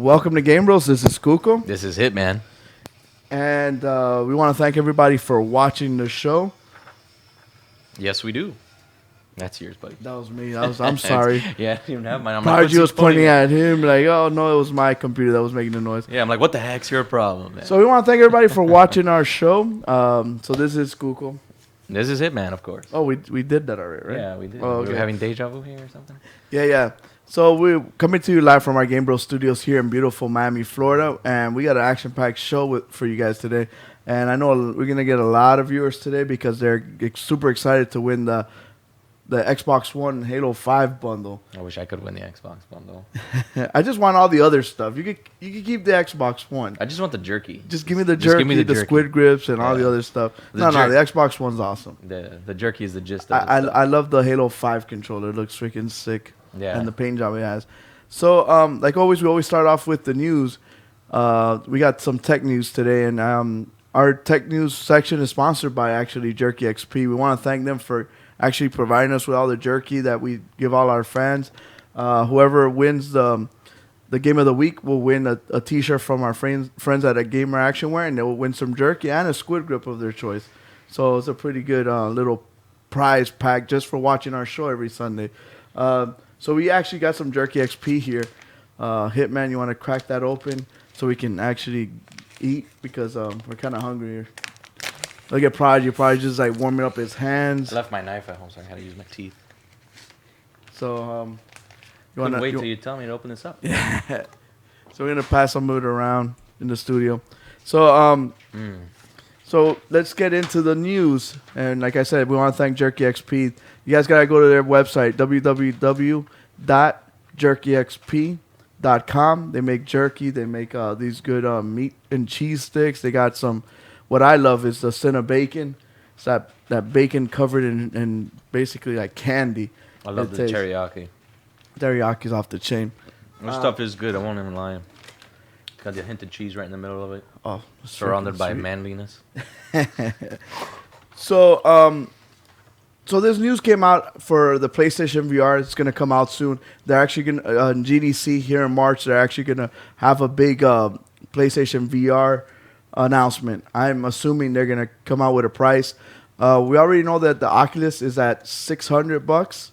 Welcome to GameBros. This is Kuko. This is Hitman. And we want to thank everybody for watching the show. Yes, we do. That's yours, buddy. That was me. I'm sorry. Yeah, you don't have mine. Prodigy was pointing at him like, oh, no, it was my computer that was making the noise. Yeah, I'm like, what the heck's your problem, man? So we want to thank everybody for watching our show. So this is Kuko. This is Hitman, of course. Oh, we did that already, right? Yeah, we did. Oh, okay. We were having deja vu here or something? Yeah. So we're coming to you live from our GameBros studios here in beautiful Miami, Florida. And we got an action-packed show for you guys today. And I know we're going to get a lot of viewers today because they're super excited to win the Xbox One Halo 5 bundle. I wish I could win the Xbox bundle. I just want all the other stuff. You could keep the Xbox One. I just want the jerky. Just give me the jerky, the squid grips, and all the other stuff. No, the Xbox One's awesome. The jerky is the gist of it. I love the Halo 5 controller. It looks freaking sick. Yeah. And the paint job it has. So, like always, we always start off with the news. We got some tech news today, and our tech news section is sponsored by actually Jerky XP. We want to thank them for actually providing us with all the jerky that we give all our fans. Whoever wins the game of the week will win a T-shirt from our friends at a Gamer Actionwear, and they will win some jerky and a squid grip of their choice. So it's a pretty good little prize pack just for watching our show every Sunday. So we actually got some Jerky XP here. Hitman, you want to crack that open so we can actually eat because we're kind of hungry here. Look at Prodigy. Prodigy just like warming up his hands. I left my knife at home, so I had to use my teeth. So you want to wait till you tell me to open this up? Yeah. So we're gonna pass some of it around in the studio. So So let's get into the news. And like I said, we want to thank Jerky XP. You guys got to go to their website, www.jerkyxp.com. They make jerky. They make these good meat and cheese sticks. They got some, what I love is the Cinna bacon. It's that bacon covered in basically like candy. I love the teriyaki. Teriyaki's off the chain. This stuff is good. I won't even lie. Got the hint of cheese right in the middle of it. Oh, surrounded by manliness. So this news came out for the PlayStation VR. It's going to come out soon. They're actually going to, GDC here in March, they're actually going to have a big PlayStation VR announcement. I'm assuming they're going to come out with a price. We already know that the Oculus is at $600,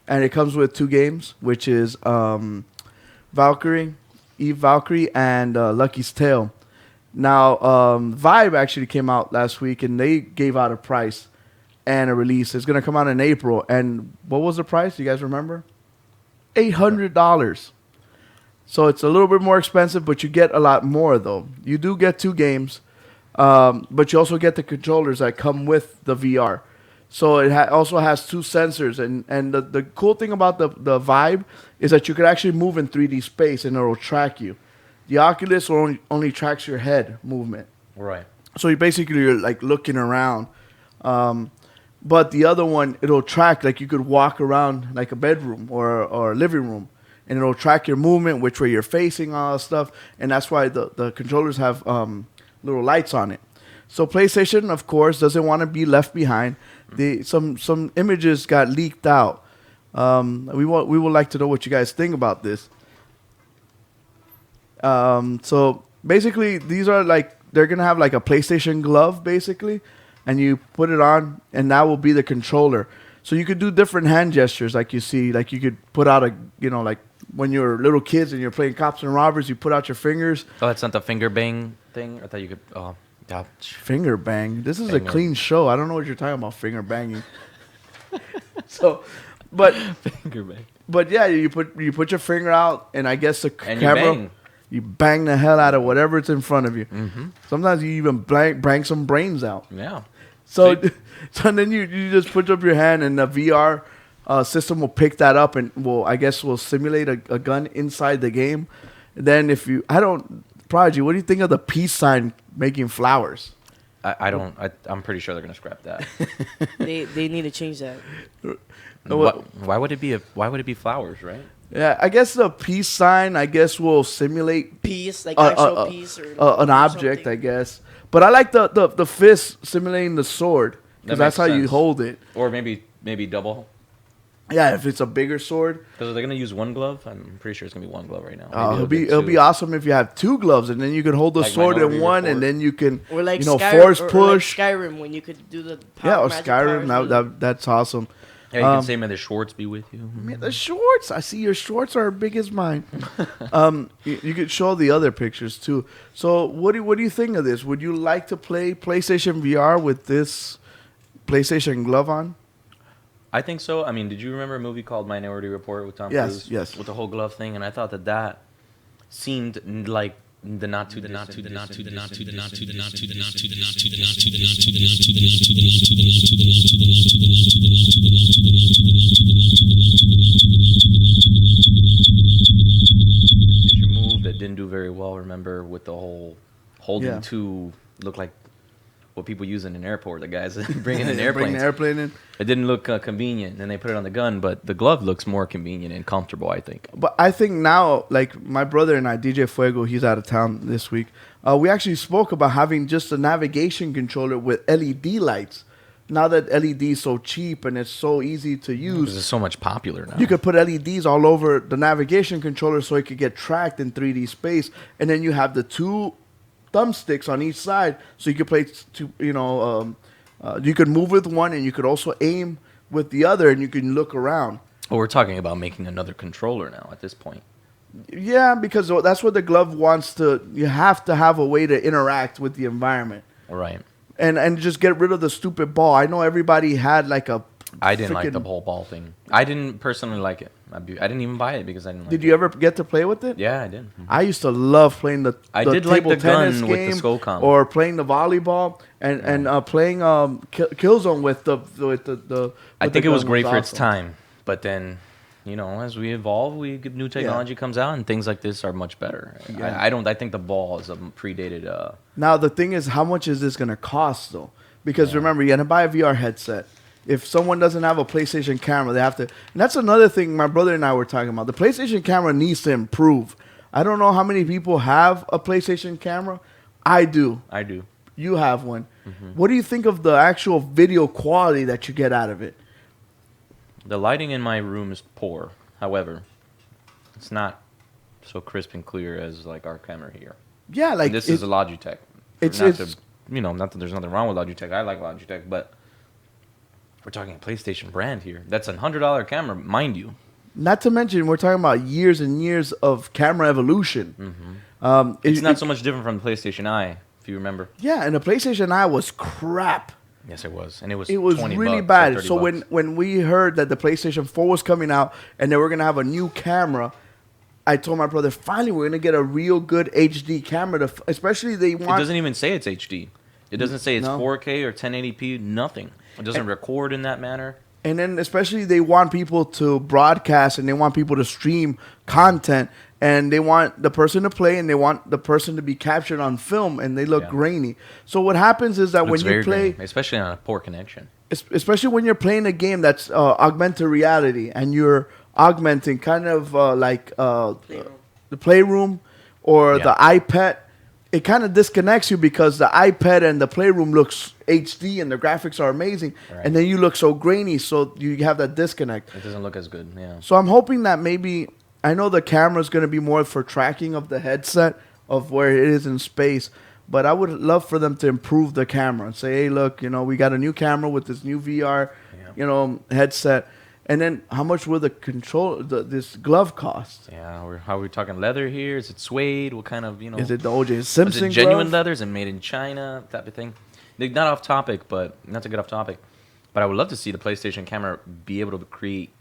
and it comes with 2 games, which is Eve Valkyrie, and Lucky's Tale. Now, Vibe actually came out last week, and they gave out a price and a release. It's going to come out in April. And what was the price? Do you guys remember? $800. So it's a little bit more expensive, but you get a lot more, though. You do get 2 games, but you also get the controllers that come with the VR. So it also has 2 sensors. And the cool thing about the Vibe is that you could actually move in 3D space, and it will track you. The Oculus only tracks your head movement. Right. So you're like looking around. But the other one, it'll track, like you could walk around like a bedroom or a living room, and it'll track your movement, which way you're facing, all that stuff. And that's why the controllers have little lights on it. So PlayStation, of course, doesn't want to be left behind. Some images got leaked out. We would like to know what you guys think about this. So basically, these are like, they're going to have like a PlayStation glove, basically, and you put it on, and that will be the controller. So you could do different hand gestures, like you see, like you could put out like when you're little kids and you're playing cops and robbers, you put out your fingers. Oh, that's not the finger bang thing? I thought you could, Finger bang? This is a clean show. I don't know what you're talking about, finger banging. But finger bang. But yeah, you put your finger out, and I guess the camera... You bang the hell out of whatever it's in front of you. Mm-hmm. Sometimes you even bang some brains out. Yeah. So then you just put up your hand, and the VR system will pick that up and will simulate a gun inside the game. And then Prodigy, what do you think of the peace sign making flowers? I'm pretty sure they're gonna scrap that. They need to change that. Why would it be flowers, right? Yeah, I guess the peace sign, will simulate peace, like actual peace, or an object, I guess. But I like the fist simulating the sword, because that's how you hold it. Or maybe double Yeah, if it's a bigger sword. Because they're gonna use one glove. I'm pretty sure it's gonna be one glove right now. It'll be awesome if you have two gloves, and then you can hold the Like sword in Minority one, Report. and then you can, Or like force or push. like Skyrim when you could do the Yeah, or magic Skyrim. powers. That's awesome. Yeah, you can say, "May the Schwartz be with you." Yeah, the shorts. I see your shorts are big as mine. You could show the other pictures too. So, what do you think of this? Would you like to play PlayStation VR with this PlayStation glove on? I think so. I mean, did you remember a movie called Minority Report with Tom Yes, Cruise? yes. With the whole glove thing, and I thought that seemed like the not too move that didn't do very well. Remember with the whole holding two looked like what people use in an airport. The guys bringing in airplanes. Bring the airplane in. It didn't look convenient, and they put it on the gun, but the glove looks more convenient and comfortable, I think. But I think now, like my brother and I, DJ Fuego, he's out of town this week. We actually spoke about having just a navigation controller with LED lights. Now that LED is so cheap and it's so easy to use, Because it's so much popular now. you could put LEDs all over the navigation controller so it could get tracked in 3D space, and then you have the two thumbsticks on each side, so you could play you could move with one, and you could also aim with the other, and you can look around. Well, we're talking about making another controller now at this point. Yeah, because that's what the glove wants to. You have to have a way to interact with the environment, Right. and just get rid of the stupid ball. I know everybody had like a. I didn't like the freaking- whole ball thing. I didn't personally like it. I didn't even buy it because I didn't like Did it. you ever get to play with it? Yeah, I did. I used to love playing the I did like table the gun tennis with the game skull combo. or playing the volleyball and playing Killzone with the. I with think the it was gun great for its awesome. time, but then, as we evolve, new technology comes out, and things like this are much better. Yeah. I think the ball is a predated. Now the thing is, how much is this going to cost though? Because remember, you're going to buy a VR headset. If someone doesn't have a PlayStation camera, they have to. And that's another thing my brother and I were talking about. The PlayStation camera needs to improve. I don't know how many people have a PlayStation camera. I do. I do. You have one. What do you think of the actual video quality that you get out of it? The lighting in my room is poor. However, it's not so crisp and clear as like our camera here. Yeah, like And this is a Logitech. it's- not it's- not that there's nothing wrong with Logitech. I like Logitech, but we're talking a PlayStation brand here. That's a $100 camera, mind you. Not to mention, we're talking about years and years of camera evolution. It's not so much different from the PlayStation Eye, if you remember. Yeah, and the PlayStation Eye was crap. Yes, it was, and it was. It was 20 really bucks or bad. 30 So bucks. when we heard that the PlayStation 4 was coming out and they were gonna have a new camera, I told my brother, finally we're gonna get a real good HD camera. Especially they It want. doesn't even say it's HD. It doesn't say it's No. 4K or 1080p. Nothing. It doesn't record in that manner. And then especially they want people to broadcast and they want people to stream content and they want the person to play and they want the person to be captured on film and they look Yeah. grainy. So what happens is that Looks when you very play, grainy, especially on a poor connection. especially when you're playing a game that's augmented reality and you're augmenting kind of Playroom. the Playroom or Yeah. the iPad, it kind of disconnects you because the iPad and the Playroom looks HD and the graphics are amazing, Right. and then you look so grainy, so you have that disconnect. It doesn't look as good. Yeah. So I'm hoping that maybe, I know the camera is going to be more for tracking of the headset of where it is in space, but I would love for them to improve the camera and say, hey, look, we got a new camera with this new VR, headset. And then how much will this glove cost? Yeah. How are we talking leather here? Is it suede? What kind of Is it the O.J. Is Simpson it genuine glove? leather? Is it made in China? Type of thing. Not off topic, but not to get off topic. But I would love to see the PlayStation camera be able to create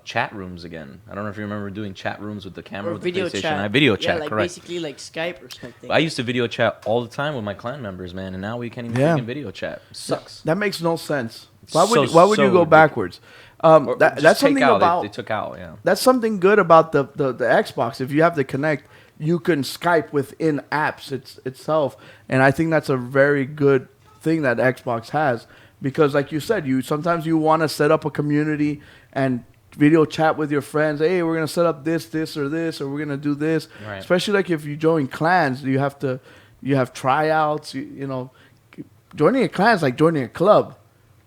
chat rooms again. I don't know if you remember doing chat rooms with the camera Or with the video PlayStation. chat. Video chat, like correct. basically like Skype or something. I used to video chat all the time with my clan members, man, and now we can't even Yeah. freaking video chat. Sucks. That makes no sense. It's Why would you go ridiculous. backwards? Or just That's take something out. about They took out, yeah. that's something good about the Xbox. If you have to connect, you can Skype within apps itself, and I think that's a very good thing that Xbox has because, like you said, sometimes you want to set up a community and video chat with your friends. Hey, we're gonna set up this, or this, or we're gonna do this. Right. Especially like if you join clans, you have tryouts. Joining a clan is like joining a club.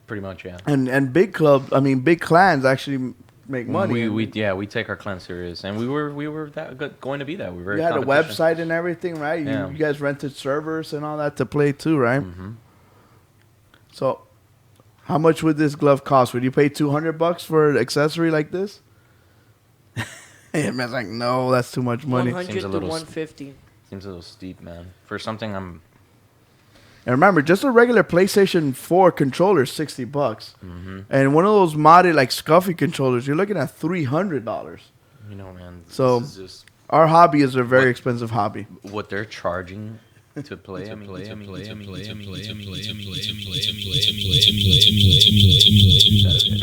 Pretty much, yeah. And big clans actually make money. We take our clan serious, and we were that good, going to be that. We were very. You had a website and everything, right? Yeah. You guys rented servers and all that to play too, right? Mm-hmm. So, how much would this glove cost? Would you pay $200 for an accessory like this? And man's like, no, that's too much money. 100 Seems a to little 150. Seems a little steep, man. For something I'm. And remember, just a regular PlayStation 4 controller is $60. Mm-hmm. And one of those modded, like, scuffy controllers, you're looking at $300. You know, man. So, this is just our hobby is a very expensive hobby. what they're charging to play.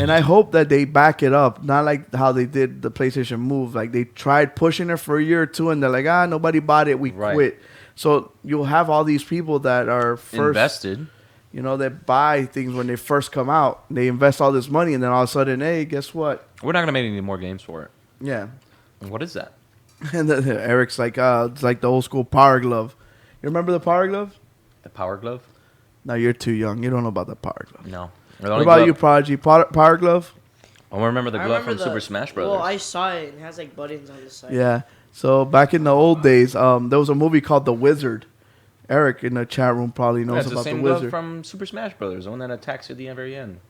And I hope that they back it up, not like how they did the PlayStation Move. Like, they tried pushing it for a year or two, and they're like, nobody bought it, we quit. So you'll have all these people that are first invested. You know, they buy things when they first come out. They invest all this money, and then all of a sudden, hey, guess what? We're not gonna make any more games for it. Yeah. What is that? And then Eric's like, it's like the old school Power Glove. You remember the Power Glove? The Power Glove? No, you're too young. You don't know about the Power Glove. No. What about you, Prodigy? Power Glove? I remember the glove from Super Smash Brothers. Well, I saw it. It has like buttons on the side. Yeah. So back in the old days, there was a movie called The Wizard. Eric in the chat room probably knows about The Wizard. It's the same glove from Super Smash Brothers, the one that attacks you at the very end.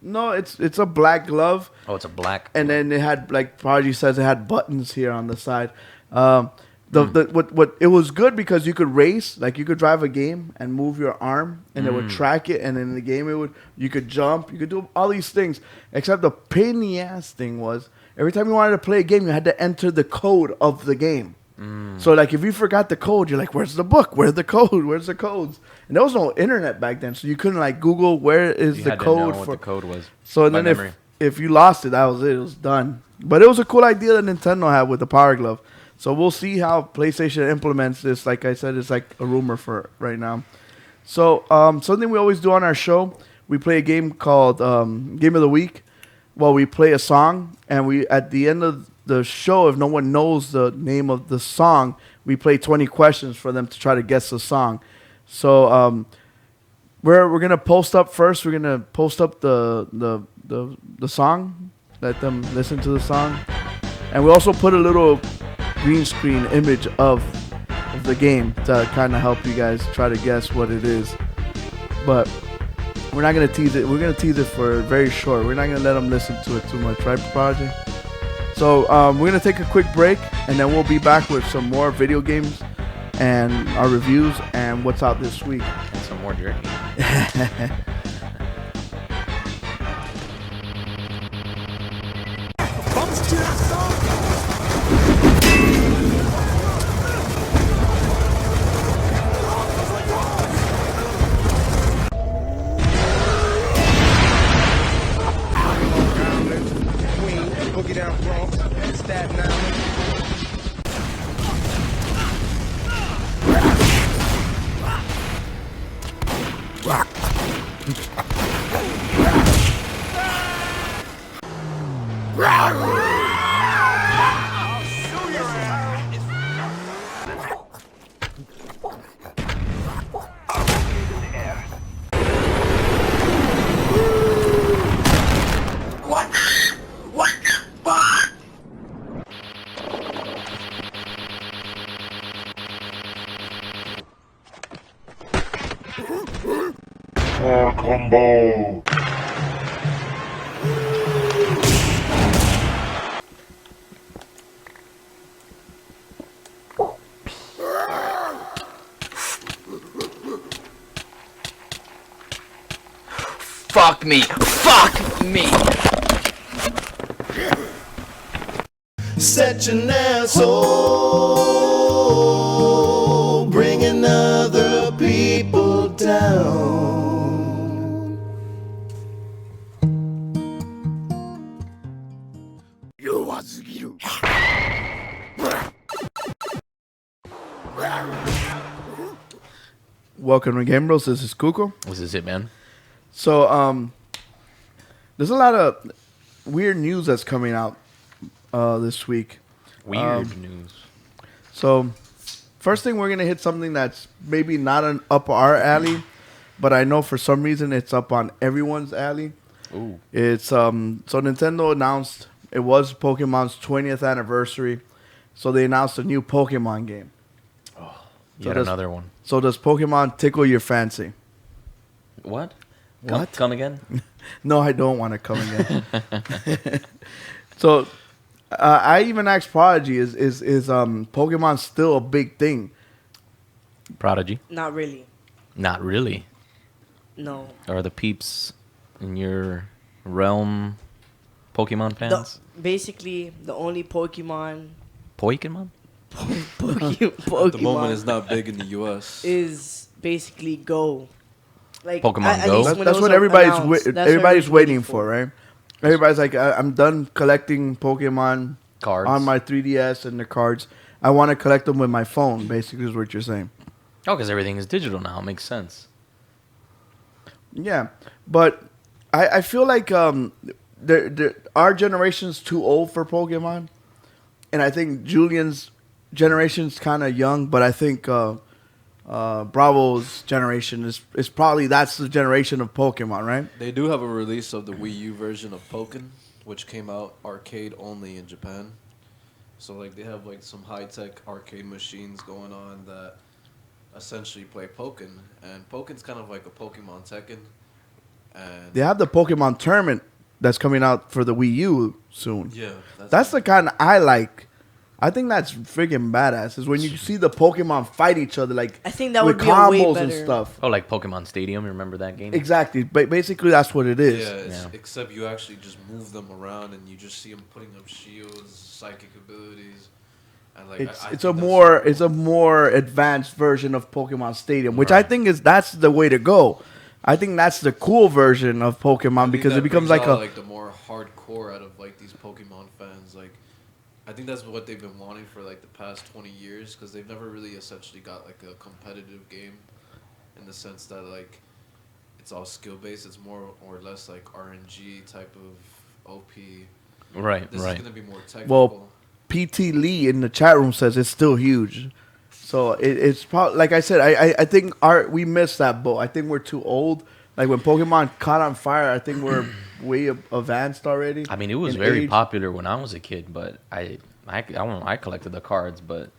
No, it's a black glove. Oh, it's a black. And then it had, like Prodigy says, it had buttons here on the side. What it was good because you could race, like you could drive a game and move your arm, and it would track it, and in the game you could jump, you could do all these things. Except the pain in the ass thing was every time you wanted to play a game, you had to enter the code of the game. So like if you forgot the code, you're like, where's the book? Where's the code? Where's the codes? And there was no internet back then, so you couldn't like Google where is the code what the code was. So then if you lost it, that was it. It was done. But it was a cool idea that Nintendo had with the Power Glove. So we'll see how PlayStation implements this. Like I said, it's like a rumor for right now. So something we always do on our show, we play a game called Game of the Week. Well, we play a song, and we at the end of the show, if no one knows the name of the song, we play 20 questions for them to try to guess the song. So we're gonna post up first. We're gonna post up the song, let them listen to the song, and we also put a little green screen image of the game to kind of help you guys try to guess what it is. But we're not gonna tease it. We're gonna tease it for very short. We're not gonna let them listen to it too much, right, Project? So we're gonna take a quick break, and then we'll be back with some more video games and our reviews and what's out this week. And some more jerky. Combo. Fuck me! Fuck me! Such an asshole, bringing other people down. Welcome to GameBros. This is Cuco. This is it, man. So there's a lot of weird news that's coming out this week. Weird news. So first thing, we're gonna hit something that's maybe not up our alley, but I know for some reason it's up on everyone's alley. Ooh. It's so Nintendo announced it was Pokemon's 20th anniversary, so they announced a new Pokemon game. Yet does- another one. So does Pokemon tickle your fancy? What? What? Come again? No, I don't want to come again. So, I even asked Prodigy, is Pokemon still a big thing? Prodigy? Not really. Not really. No. Are the peeps in your realm Pokemon fans? Basically, the only Pokemon Pokemon? Pokemon At the moment, it's not big in the U.S. is basically Go. Like Pokemon at Go? least That's, when that's it what was everybody's announced, that's what everybody's everyone's waiting for, right? Everybody's like, I'm done collecting Pokemon Cards. on my 3DS and the cards. I want to collect them with my phone. Basically, is what you're saying. Oh, because everything is digital now. It makes sense. Yeah, but I feel like our generation's too old for Pokemon, and I think Julian's generation's kind of young. But I think Bravo's generation is probably that's the generation of Pokemon, right? They do have a release of the Wii U version of Pokken, which came out arcade only in Japan. So like they have like some high tech arcade machines going on that essentially play Pokken, and Pokken's kind of like a Pokemon Tekken. And They have the Pokemon tournament that's coming out for the Wii U soon. yeah, That's the kind I like. I think that's freaking badass. Is when you see the Pokemon fight each other, like I think that with would be a way combos and better- stuff. Oh, like Pokemon Stadium. Remember that game? Exactly. But basically, that's what it is. Yeah, Yeah. except you actually just move them around and you just see them putting up shields, psychic abilities, and like It's I it's think a that's more so it's a cool. more advanced version of Pokemon Stadium, which I Right. think that's the way to go. I think that's the cool version of I Pokemon think because that it becomes brings like out, a like the more hardcore out of like these Pokemon fans. Like, I think that's what they've been wanting for like the past 20 years because they've never really essentially got like a competitive game, in the sense that like it's all skill based. It's more or less like RNG type of OP. Right, This right. is gonna be more technical. PT Lee in the chat room says it's still huge. So it's probably like I said. I think we missed that boat. I think we're too old. Like when Pokemon caught on fire, I think we're way advanced already. I mean, it was in very age. popular when I was a kid, but I don't know, I collected the cards, but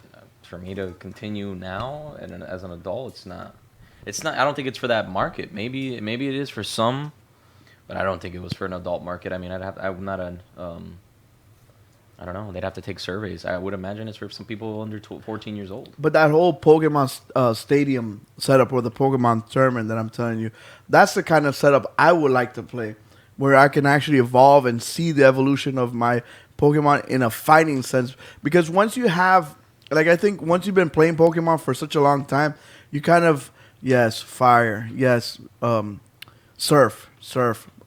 for me to continue now and as an adult, it's not. I don't think it's for that market. Maybe it is for some, but I don't think it was for an adult market. I mean, I'm not an I don't know. They'd have to take surveys. I would imagine it's for some people under 14 years old. But that whole Pokemon Stadium setup or the Pokemon tournament that I'm telling you, that's the kind of setup I would like to play, where I can actually evolve and see the evolution of my Pokemon in a fighting sense. Because once you have, like, I think once you've been playing Pokemon for such a long time, you kind of, yes, fire, yes, surf.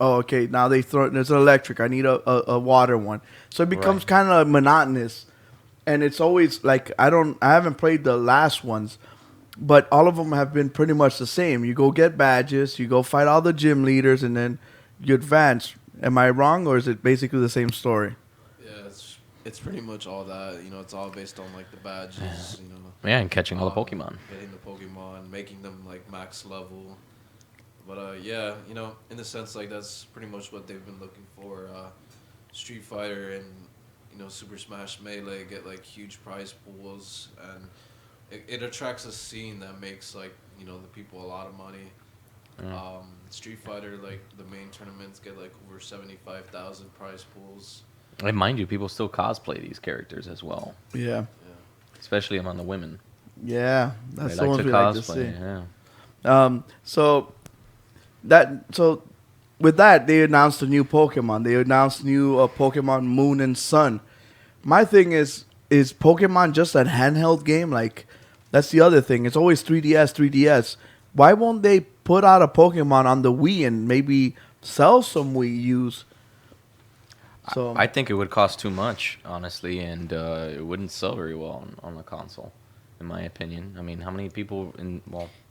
Oh, okay, now there's an electric. I need a water one. So it becomes Right. kind of monotonous. And it's always like I haven't played the last ones, but all of them have been pretty much the same. You go get badges, you go fight all the gym leaders, and then you advance. Am I wrong, or is it basically the same story? Yeah, it's pretty much all that. You know, it's all based on like the badges. You know. Yeah, and catching all the Pokemon. Getting the Pokemon, making them like max level. But yeah, you know, in a sense, like that's pretty much what they've been looking for. Street Fighter and Super Smash Melee get like huge prize pools, and it attracts a scene that makes like the people a lot of money. Street Fighter, like the main tournaments get like over 75,000 prize pools. And mind you, people still cosplay these characters as well, Yeah, Yeah. especially among the women. yeah, that's They the like ones to we like to see. cosplay. Yeah. So with that, they announced a new Pokemon. They announced new Pokemon Moon and Sun. My thing is Pokemon just a handheld game? Like, that's the other thing. It's always 3DS. Why won't they put out a Pokemon on the Wii and maybe sell some Wii U's? So I think it would cost too much, honestly, and it wouldn't sell very well on the console, in my opinion. I mean, how many people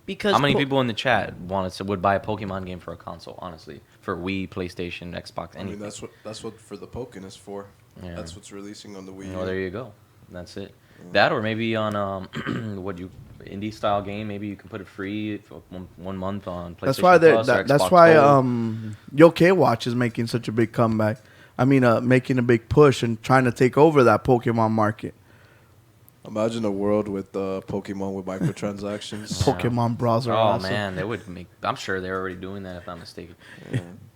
Because how many people in the chat would buy a Pokemon game for a console? Honestly, for Wii, PlayStation, Xbox, I mean, anything. that's what for the Pokken is for. Yeah. That's what's releasing on the Wii. Well, U. there you go. That's it. That or maybe on indie style game. Maybe you can put it free for one month on PlayStation that's why Plus or that's Xbox why Gold. Yokai Watch is making such a big comeback. making a big push and trying to take over that Pokemon market. Imagine a world with Pokemon with microtransactions. Pokemon Bros are Oh awesome. man, they would make. I'm sure they're already doing that if I'm mistaken.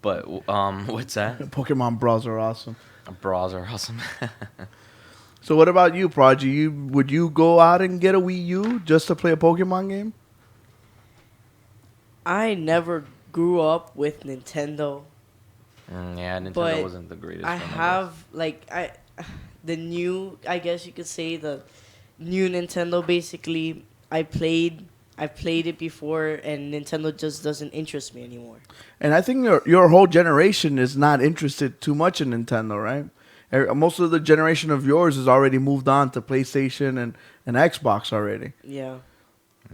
But what's that? Pokemon Bros are awesome. Bras are awesome. So what about you, Prodigy? Would you go out and get a Wii U just to play a Pokemon game? I never grew up with Nintendo. Yeah, Nintendo But wasn't the greatest. I one, guess. have the new, I guess you could say, the new Nintendo. Basically, I played it before, and Nintendo just doesn't interest me anymore. And I think your whole generation is not interested too much in Nintendo, right? Most of the generation of yours has already moved on to PlayStation and Xbox already. Yeah.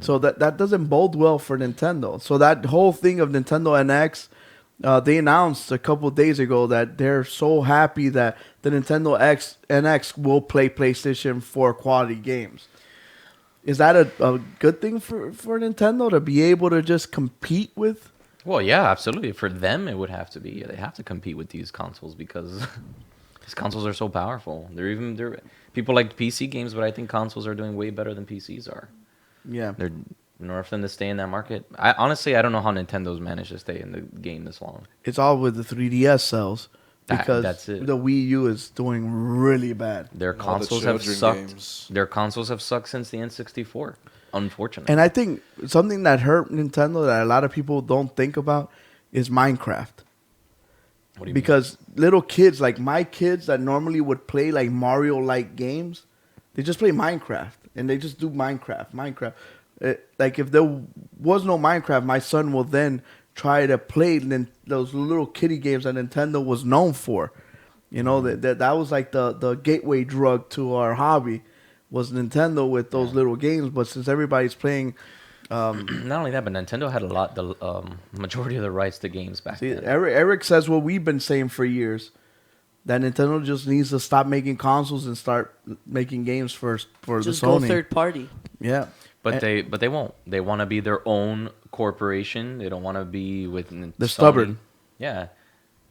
So that doesn't bode well for Nintendo. So that whole thing of Nintendo NX, they announced a couple days ago that they're so happy that the Nintendo NX will play PlayStation 4 quality games. Is that a good thing for Nintendo to be able to just compete with? Well, yeah, absolutely. For them, it would have to be. They have to compete with these consoles because these consoles are so powerful. They're people like PC games, but I think consoles are doing way better than PCs are. Yeah. They're in order for them to stay in that market. I don't know how Nintendo's managed to stay in the game this long. It's all with the 3DS sales because That's it. the Wii U is doing really bad. Their All the consoles have children sucked. games. Their consoles have sucked since the N64. Unfortunately. And I think something that hurt Nintendo that a lot of people don't think about is Minecraft. What do you Because little kids, like my kids that normally would play like Mario-like games, they just play Minecraft. And they just do Minecraft. Like if there was no Minecraft, my son will then try to play those little kiddie games that Nintendo was known for. You know, that was like the gateway drug to our hobby was Nintendo with those little games. But since everybody's playing... Not only that, but Nintendo had the majority of the rights to games back See, then. Eric says what we've been saying for years, that Nintendo just needs to stop making consoles and start making games for Just the go Sony. third party. Yeah. But they won't. They want to be their own corporation. They don't want to be with They're Sony. stubborn. Yeah.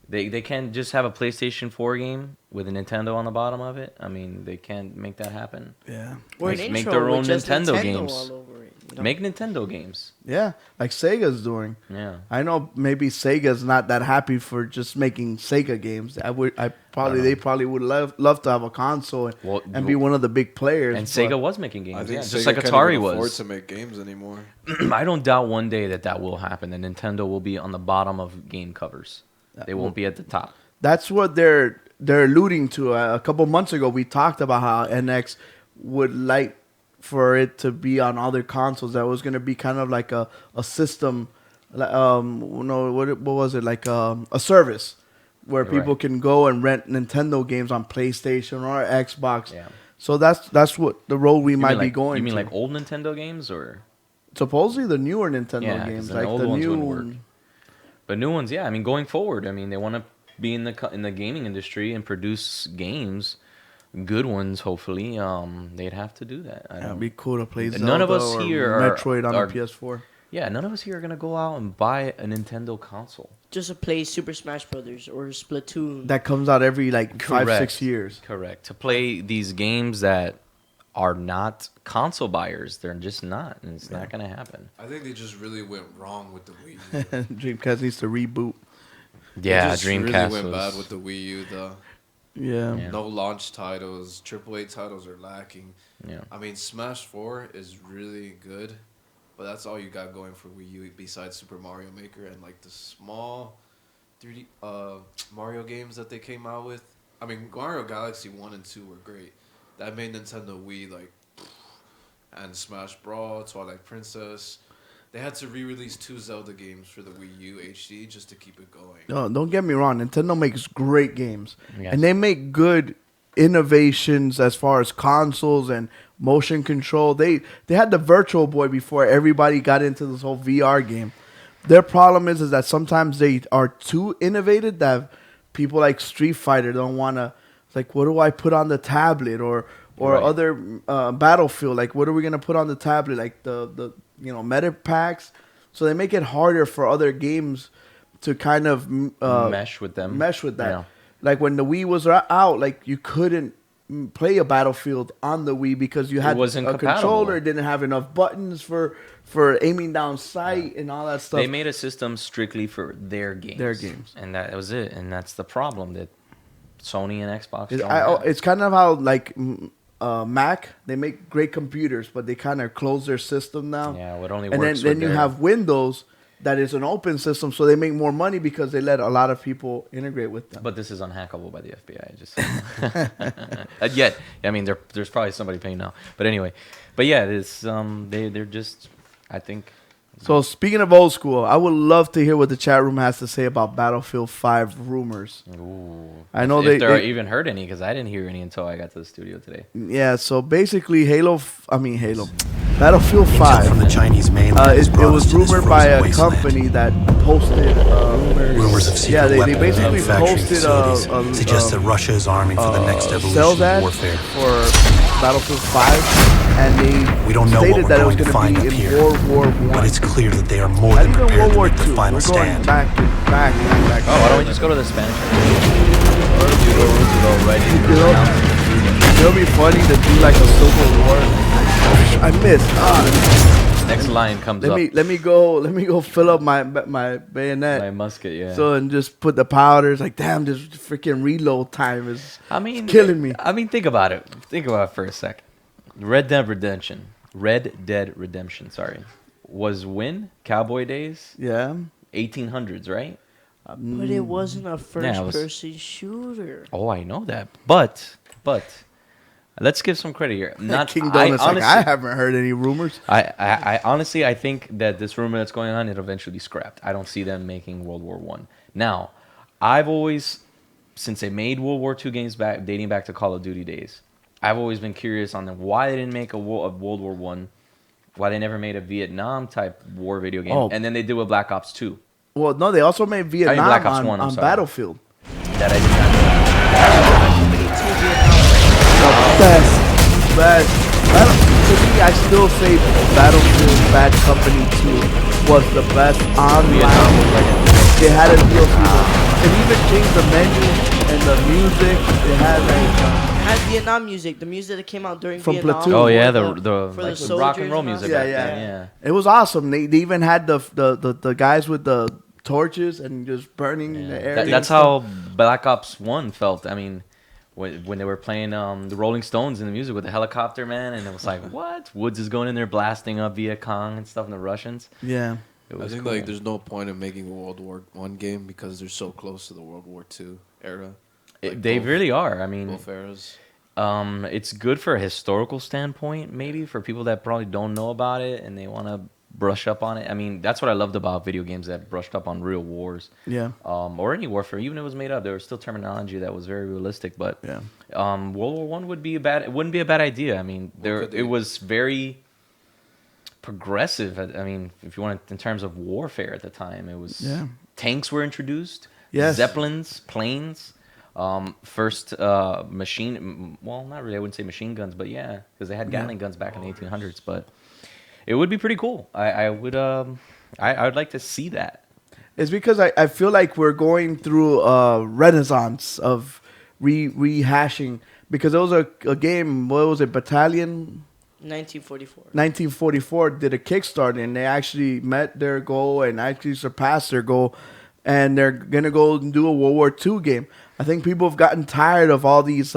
They can't just have a PlayStation 4 game with a Nintendo on the bottom of it. I mean, they can't make that happen. Yeah. Or an Make intro their with own just Nintendo games. all over it, you know? Make Nintendo games. Yeah. Like Sega's doing. Yeah. I know maybe Sega's not that happy for just making Sega games. They probably would love to have a console Well, and be one of the big players. And but- Sega was making games, I think yeah, Sega just like can't Atari even afford was. to make games anymore. I don't doubt one day that will happen. And Nintendo will be on the bottom of game covers. They won't be at the top. That's what they're alluding to. A couple months ago, we talked about how NX would like for it to be on other consoles. That was going to be kind of like a system, what was it, like a service where Right. people can go and rent Nintendo games on PlayStation or Xbox. Yeah. So that's what the road we might You mean be like- going. You mean to. like old Nintendo games or? Supposedly the newer Nintendo Yeah, 'cause games, the like old the ones new. wouldn't work. But new ones, yeah. I mean, going forward, I mean, they want to be in the gaming industry and produce games, good ones. Hopefully, they'd have to do that. It'd be cool to play None Zelda of us or here are- Metroid on are- the PS4. Yeah, none of us here are gonna go out and buy a Nintendo console. Just to play Super Smash Brothers or Splatoon. That comes out every like 5-6 years. Correct. To play these games that are not console buyers, they're just not, and it's not gonna happen. I think they just really went wrong with the Wii U. Dreamcast needs to reboot. Yeah, They just Dreamcast really went was. bad with the Wii U. Yeah. Yeah. No launch titles, AAA titles are lacking. Yeah. I mean, Smash 4 is really good, but that's all you got going for Wii U besides Super Mario Maker and like the small 3D Mario games that they came out with. I mean, Mario Galaxy 1 and 2 were great. That made Nintendo Wii like, and Smash Brawl, Twilight Princess. They had to re-release 2 Zelda games for the Wii U HD just to keep it going. No, don't get me wrong. Nintendo makes great games, Yes. and they make good innovations as far as consoles and motion control. They had the Virtual Boy before everybody got into this whole VR game. Their problem is that sometimes they are too innovative that people like Street Fighter don't want to. Like, what do I put on the tablet or Right. other Battlefield? Like, what are we gonna put on the tablet? Like the meta packs. So they make it harder for other games to kind of Mesh with them. Mesh with that. Yeah. like when the Wii was out, like you couldn't play a Battlefield on the Wii because you had wasn't a compatible. controller, it didn't have enough buttons for aiming down sight and all that stuff. They made a system strictly for their games. And that was it. And that's the problem that Sony and Xbox don't have. It's kind of how like Mac, they make great computers, but they kind of close their system now. Yeah, it only and works then with you their- have Windows that is an open system, so they make more money because they let a lot of people integrate with them. But this is unhackable by the FBI. Just yet, I mean, there's probably somebody paying now. But anyway, but yeah, it's they're just, I think. So speaking of old school, I would love to hear what the chat room has to say about Battlefield 5 rumors. Ooh. I know if they even heard any, because I didn't hear any until I got to the studio today. Yeah, so basically Battlefield 5. From the Chinese mainland has It brought us was to this rumored by frozen a wasteland. company that posted Rumors of secret yeah, they weapon basically manufacturing posted facilities suggest that Russia is arming for the next evolution sales ad of warfare. for Battlefield 5, and they We don't know what stated we're that it was going to going find to up be in here, World War One. but it's clear that they are more Not than even prepared World to War make the II. final We're going stand. back. Oh, why don't we just go to the Spanish? It'll be funny to do like a Civil War. I missed. Next line comes up. Let me go fill up my bayonet. My musket, yeah. So and just put the powders. Like damn, this freaking reload time is I mean, killing me. I mean, think about it. Think about it for a second. Red Dead Redemption, sorry, was when Cowboy Days, Yeah. 1800s, right? But it wasn't a it was- first-person shooter. Oh, I know that, but let's give some credit here. Not King I Donut's honestly, like, I haven't heard any rumors. I honestly, I think that this rumor that's going on, it'll eventually be scrapped. I don't see them making World War One. Now, I've always, since they made World War II games back, dating back to Call of Duty days, I've always been curious on why they didn't make a World War One, why they never made a Vietnam type war video game, Oh. and then they did with Black Ops 2. Well, no, they also made Vietnam Black Ops 1, I'm on sorry. Battlefield. That I did not know. Best. To me, I still say Battlefield Bad Company 2 was the best online. Vietnam was like a- They had a DLC. It even changed the menu and the music. They had like It had Vietnam music, the music that came out during From Vietnam. Platoon. Oh yeah, for the for like the the rock and soldiers roll and all music that. back Yeah, then. yeah. Yeah. it was awesome. They even had the guys with the torches and just burning in the air. That's how Black Ops 1 felt. I mean, when they were playing the Rolling Stones in the music with the helicopter, man, and it was like, what? Woods is going in there blasting up Viet Cong and stuff, and the Russians. Yeah. It I was think cool. like there's no point in making a World War One game because they're so close to the World War Two era. Like They both- really are. I mean, both eras. it's good for a historical standpoint, maybe for people that probably don't know about it and they want to brush up on it. I mean, that's what I loved about video games that brushed up on real wars. Yeah. Or any warfare, even if it was made up, there was still terminology that was very realistic. But Yeah. World War One would be it wouldn't be a bad idea. I mean, could they- it was very progressive. I mean, if you want in terms of warfare at the time, it was tanks were introduced, Yes. zeppelins, planes. First machine, well, not really. I wouldn't say machine guns, but yeah, because they had Gatling guns back in the 1800s. But it would be pretty cool. I would like to see that. It's because I feel like we're going through a renaissance of rehashing because there was a game, what was it, Battalion 1944. 1944 did a Kickstarter and they actually met their goal and actually surpassed their goal, and they're gonna go and do a World War II game. I think people have gotten tired of all these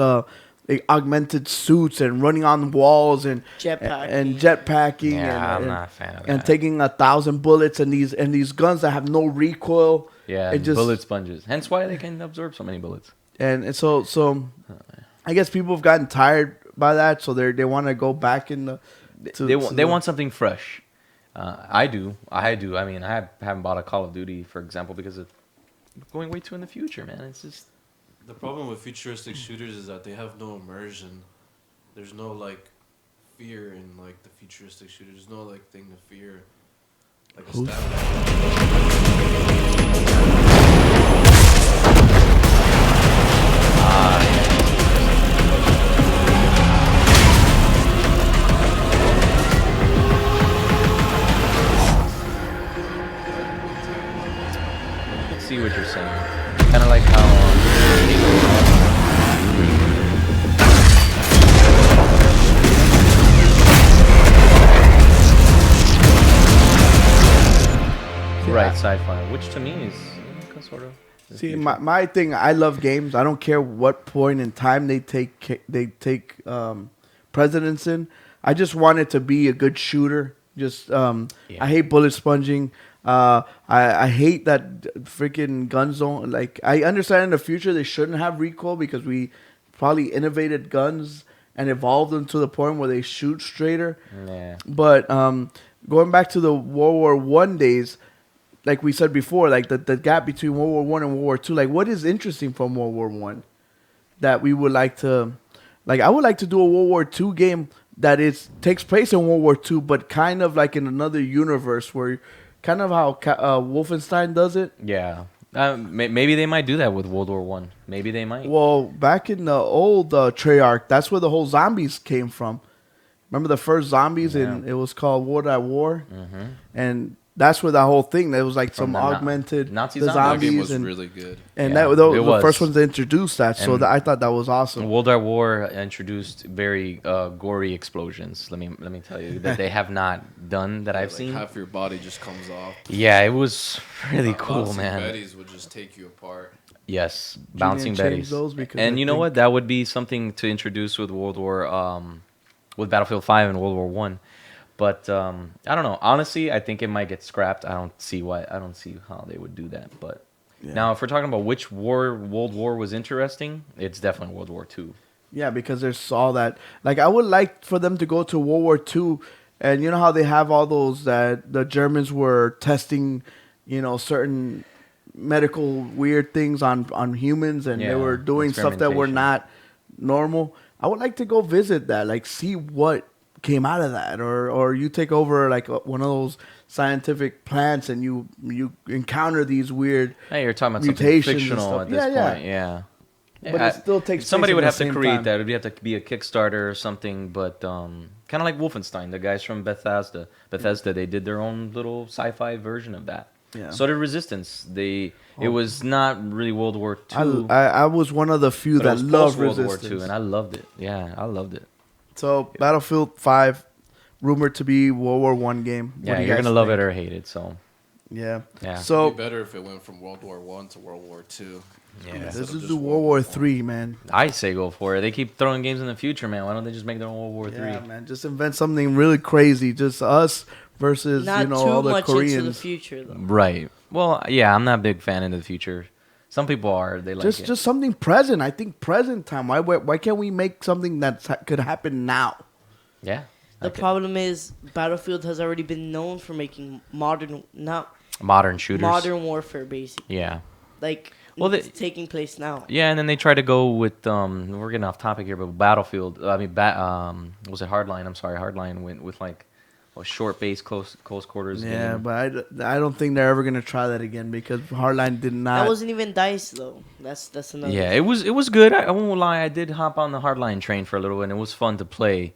augmented suits and running on walls and jetpacking Yeah, I'm and, not a fan of and that. taking 1,000 bullets and these guns that have no recoil. Yeah, it just bullet sponges. Hence why they can absorb so many bullets. and so I guess people have gotten tired by that, so they want to go back in the. They want something fresh. I do. I mean, I haven't bought a Call of Duty, for example, because of going way too in the future, man. It's just The problem with futuristic shooters is that they have no immersion. There's no like fear in like the futuristic shooters. There's no like thing to fear. Like a stab. see see what you're saying. Kind of like how. Right, sci-fi, which to me is sort of. the See, future. my thing, I love games. I don't care what point in time they take precedence in. I just want it to be a good shooter. Just I hate bullet sponging. I hate that freaking gun zone. Like, I understand in the future they shouldn't have recoil because we probably innovated guns and evolved them to the point where they shoot straighter. Yeah. But going back to the World War One days, like we said before, like the gap between World War One and World War Two, like what is interesting from World War One that we would like to, like I would like to do a World War Two game that takes place in World War Two, but kind of like in another universe where, kind of how Wolfenstein does it. Yeah. Maybe they might do that with World War One. Maybe they might. Well, back in the old Treyarch, that's where the whole zombies came from. Remember the first zombies, and it was called World at War, and that's where that whole thing. There was like some augmented Nazi the zombies. That game zombies, was and really good. and Yeah, that the it was. first ones to introduce that. So And- I thought that was awesome. World at War introduced very gory explosions. Let me tell you that they have not done that I've Like seen. half your body just comes off. Yeah, it was really cool, Bouncing man. Betties would just take you apart. Yes, Junior bouncing changed betties. those because And I you know think- what? That would be something to introduce with with Battlefield 5 and World War 1. But I don't know. Honestly, I think it might get scrapped. I don't see how they would do that. But now, if we're talking about which World War was interesting, it's definitely World War 2. Yeah, because there's all that. Like, I would like for them to go to World War II, and you know how they have all those that the Germans were testing, certain medical weird things on humans, and they Yeah, were doing stuff that were experimentation. not normal. I would like to go visit that, like see what came out of that, or you take over like one of those scientific plants and you encounter these weird. Hey, you're talking about something Mutations and fictional stuff. at this point. Yeah. But it still takes somebody place would at have the to same create time. that. It would have to be a Kickstarter or something. But kind of like Wolfenstein, the guys from Bethesda, they did their own little sci-fi version of that. Yeah. So did Resistance. It was not really World War II. I was one of the few but it that was loved post-World War Resistance. II, and I loved it. Yeah, I loved it. So Battlefield 5, rumored to be World War One game. What Yeah, do you you're guys gonna love think? it or hate it. So Yeah. Yeah. So It'd be better if it went from World War One to World War Two. yeah, let's Instead of just just do World World War War Three, man. I say go for it. They keep throwing games in the future, man. Why don't they just make their own World War Yeah, III? man. Just invent something really crazy. Just us versus Not all too the much into the Koreans. future, though. Right. Well, yeah, I'm not a big fan into the future. Some people are. They like it. Just something present. I think present time. Why can't we make something that could happen now? Yeah. The Okay. problem is Battlefield has already been known for making modern Shooters. warfare, basically. Yeah. Like, Well, it's taking place now. Yeah, and then they try to go with we're getting off topic here, but Battlefield. Was it Hardline? I'm sorry, Hardline went with like a short base, close quarters. Yeah, game. but I don't think they're ever gonna try that again because Hardline did not. That wasn't even DICE, though. That's another. Yeah, it was good. I won't lie. I did hop on the Hardline train for a little bit, and it was fun to play.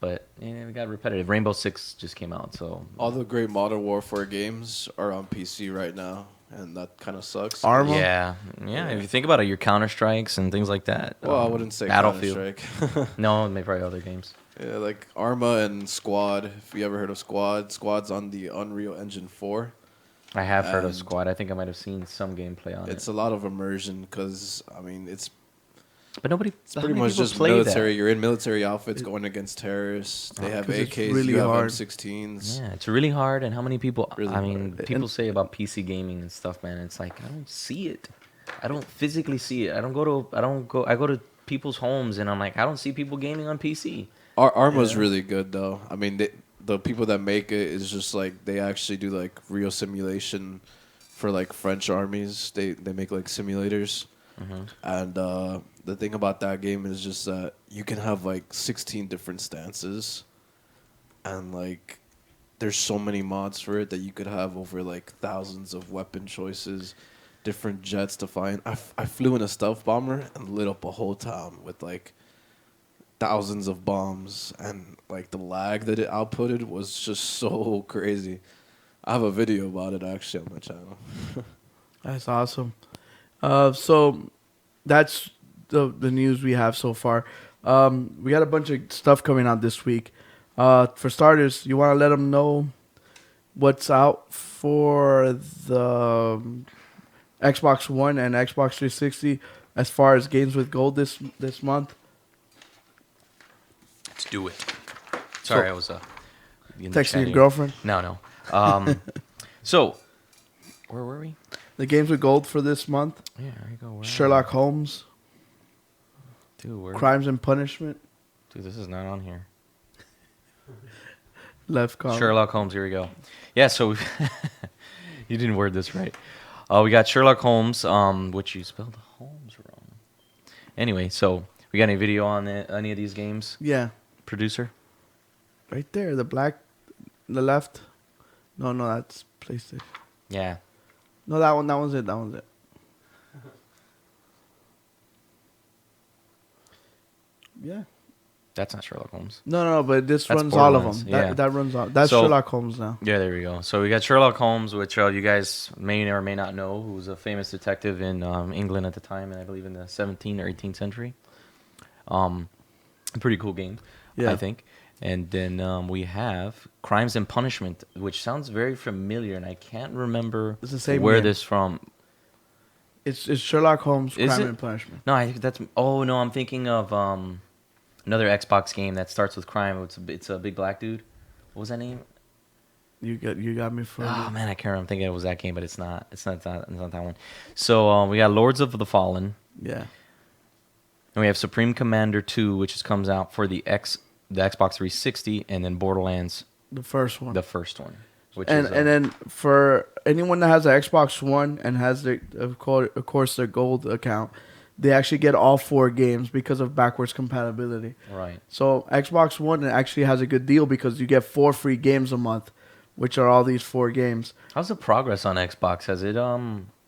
But yeah, it got repetitive. Rainbow Six just came out, so All the great Modern Warfare games are on PC right now, and that kind of sucks. Arma. yeah. If you think about it, your Counter Strikes and things like that. Well, I wouldn't say Battlefield. Counter-Strike. No, maybe probably other games. Yeah, like Arma and Squad. If you ever heard of Squad, Squad's on the Unreal Engine 4. I have heard of And Squad. I think I might have seen some gameplay on It's it. a lot of immersion because, I mean, it's But nobody. pretty much just military. You're in military outfits going against terrorists. They have 'cause it's AKs, really you have hard. M16s. Yeah, it's really hard. And how many people? Really I mean, hard. people say about PC gaming and stuff, man. It's like I don't see it. I don't physically see it. I go to people's homes, and I'm like, I don't see people gaming on PC. Arma's really good though. I mean, the people that make it is just like they actually do like real simulation for like French armies. They make like simulators, and the thing about that game is just that you can have like 16 different stances, and like there's so many mods for it that you could have over like thousands of weapon choices, different jets to find. I flew in a stealth bomber and lit up a whole town with like thousands of bombs, and like the lag that it outputted was just so crazy. I have a video about it actually on my channel. That's awesome. So that's the news we have so far. We got a bunch of stuff coming out this week. For starters, you want to let them know what's out for the Xbox One and Xbox 360 as far as games with gold this month. Let's do it. Sorry, I was Texting your girlfriend. No. So, where were we? The games with gold for this month. Yeah, there you go. Where Sherlock Holmes, Dude, where? Crimes and Punishment, Dude, this is not on here. left column. Sherlock Holmes. Here we go. Yeah. So you didn't word this right. We got Sherlock Holmes, which you spelled Holmes wrong. Anyway, so we got any video on any of these games, Yeah, producer? right there, the left. No, that's PlayStation. Yeah. No, that one's it. Yeah. That's not Sherlock Holmes. No, but this That's runs all of Borderlands, them. yeah. That runs all. That's So- Sherlock Holmes now. Yeah, there we go. So we got Sherlock Holmes, which you guys may or may not know, who was a famous detective in England at the time, and I believe in the 17th or 18th century. A pretty cool game, Yeah. I think. And then we have Crimes and Punishment, which sounds very familiar, and I can't remember It's the same where game. this from. It's Sherlock Holmes, Is Crime it? and Punishment. No, I think that's. Oh no, I'm thinking of another Xbox game that starts with crime. It's a big black dude. What was that name? You got me for. Oh man, I can't remember. I'm thinking it was that game, but it's not. It's not that one. So we got Lords of the Fallen, Yeah. and we have Supreme Commander 2, which comes out for the Xbox 360, and then Borderlands, The first one. the first one. Which and is, then for anyone that has an Xbox One and has their of course their gold account, they actually get all 4 games because of backwards compatibility. right. So Xbox One actually has a good deal because you get 4 free games a month, which are all these 4 games. How's the progress on Xbox? Has it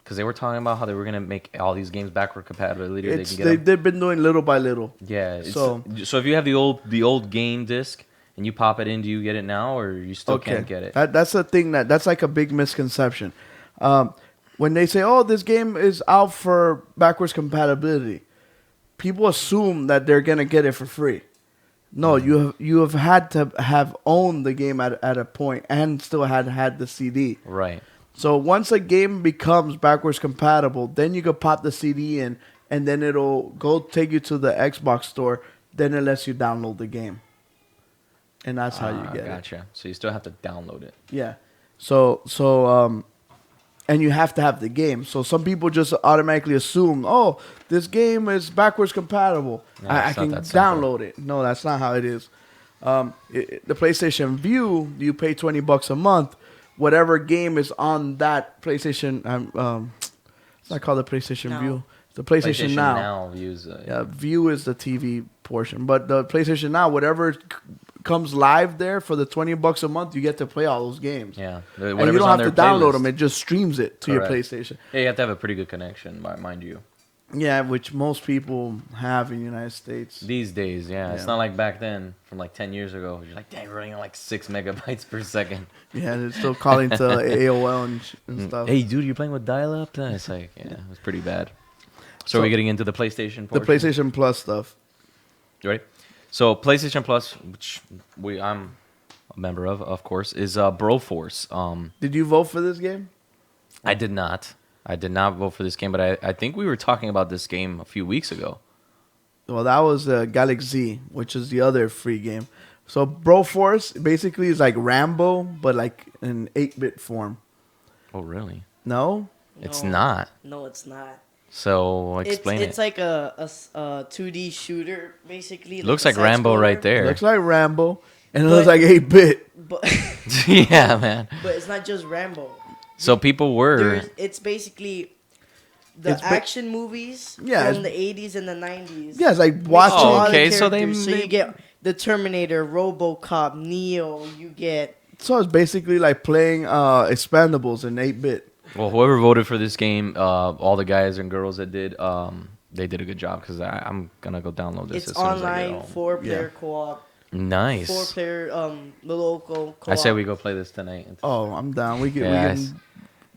because they were talking about how they were gonna make all these games backward compatibility. They've been doing little by little. Yeah. So if you have the old game disc and you pop it in, do you get it now, or you still can't get it? That's the thing that's like a big misconception. When they say, "Oh, this game is out for backwards compatibility," people assume that they're gonna get it for free. No, you have had to have owned the game at a point and still had the CD. Right. So once a game becomes backwards compatible, then you could pop the CD in, and then it'll go take you to the Xbox store. Then it lets you download the game, and that's how you get it. Gotcha. So you still have to download it. Yeah. And you have to have the game. So some people just automatically assume, oh, this game is backwards compatible. No, I it's not can that simple. download it. No, that's not how it is. The PlayStation View, you pay $20 a month. Whatever game is on that PlayStation, it's not called the PlayStation Now. View. It's the PlayStation Now. Views. Yeah, View is the TV portion, but the PlayStation Now, whatever comes live there for the $20 a month, you get to play all those games. Yeah. And you don't have to download them; it just streams it to Correct. your PlayStation. Yeah, you have to have a pretty good connection, mind you. Yeah, which most people have in the United States. These days, yeah. It's Yeah. not like back then, from like 10 years ago. You're like, dang, we're running on like 6 megabytes per second. Yeah, they're still calling to AOL and stuff. Hey, dude, you're playing with dial-up? It's like, yeah, it was pretty bad. So, are we getting into the PlayStation The portion? PlayStation Plus stuff. You ready? So PlayStation Plus, which I'm a member of course, is Broforce. Did you vote for this game? I did not vote for this game, but I think we were talking about this game a few weeks ago. Well, that was Galaxy, which is the other free game. So Broforce basically is like Rambo, but like in 8-bit form. Oh, really? No? It's No. not. No, it's not. So explain It's it. like a 2D shooter, basically. Looks a like Rambo side-scroller, right there. Looks like Rambo, and it But- looks like 8-bit. But Yeah, man. but it's not just Rambo. So people were. It's basically the It's ba- action movies Yeah, from the 80s and the 90s. Yeah, it's like Mixed watching. with all the okay, so they- characters. So you get the Terminator, RoboCop, Neo. You get So it's basically like playing Expendables in 8-bit. Well, whoever voted for this game, all the guys and girls that did, they did a good job because I'm gonna go download this. it's as soon as I get online, home. 4-player co-op, Nice. 4-player local co-op. I say we go play this tonight. Oh, I'm down. We can Yeah, we can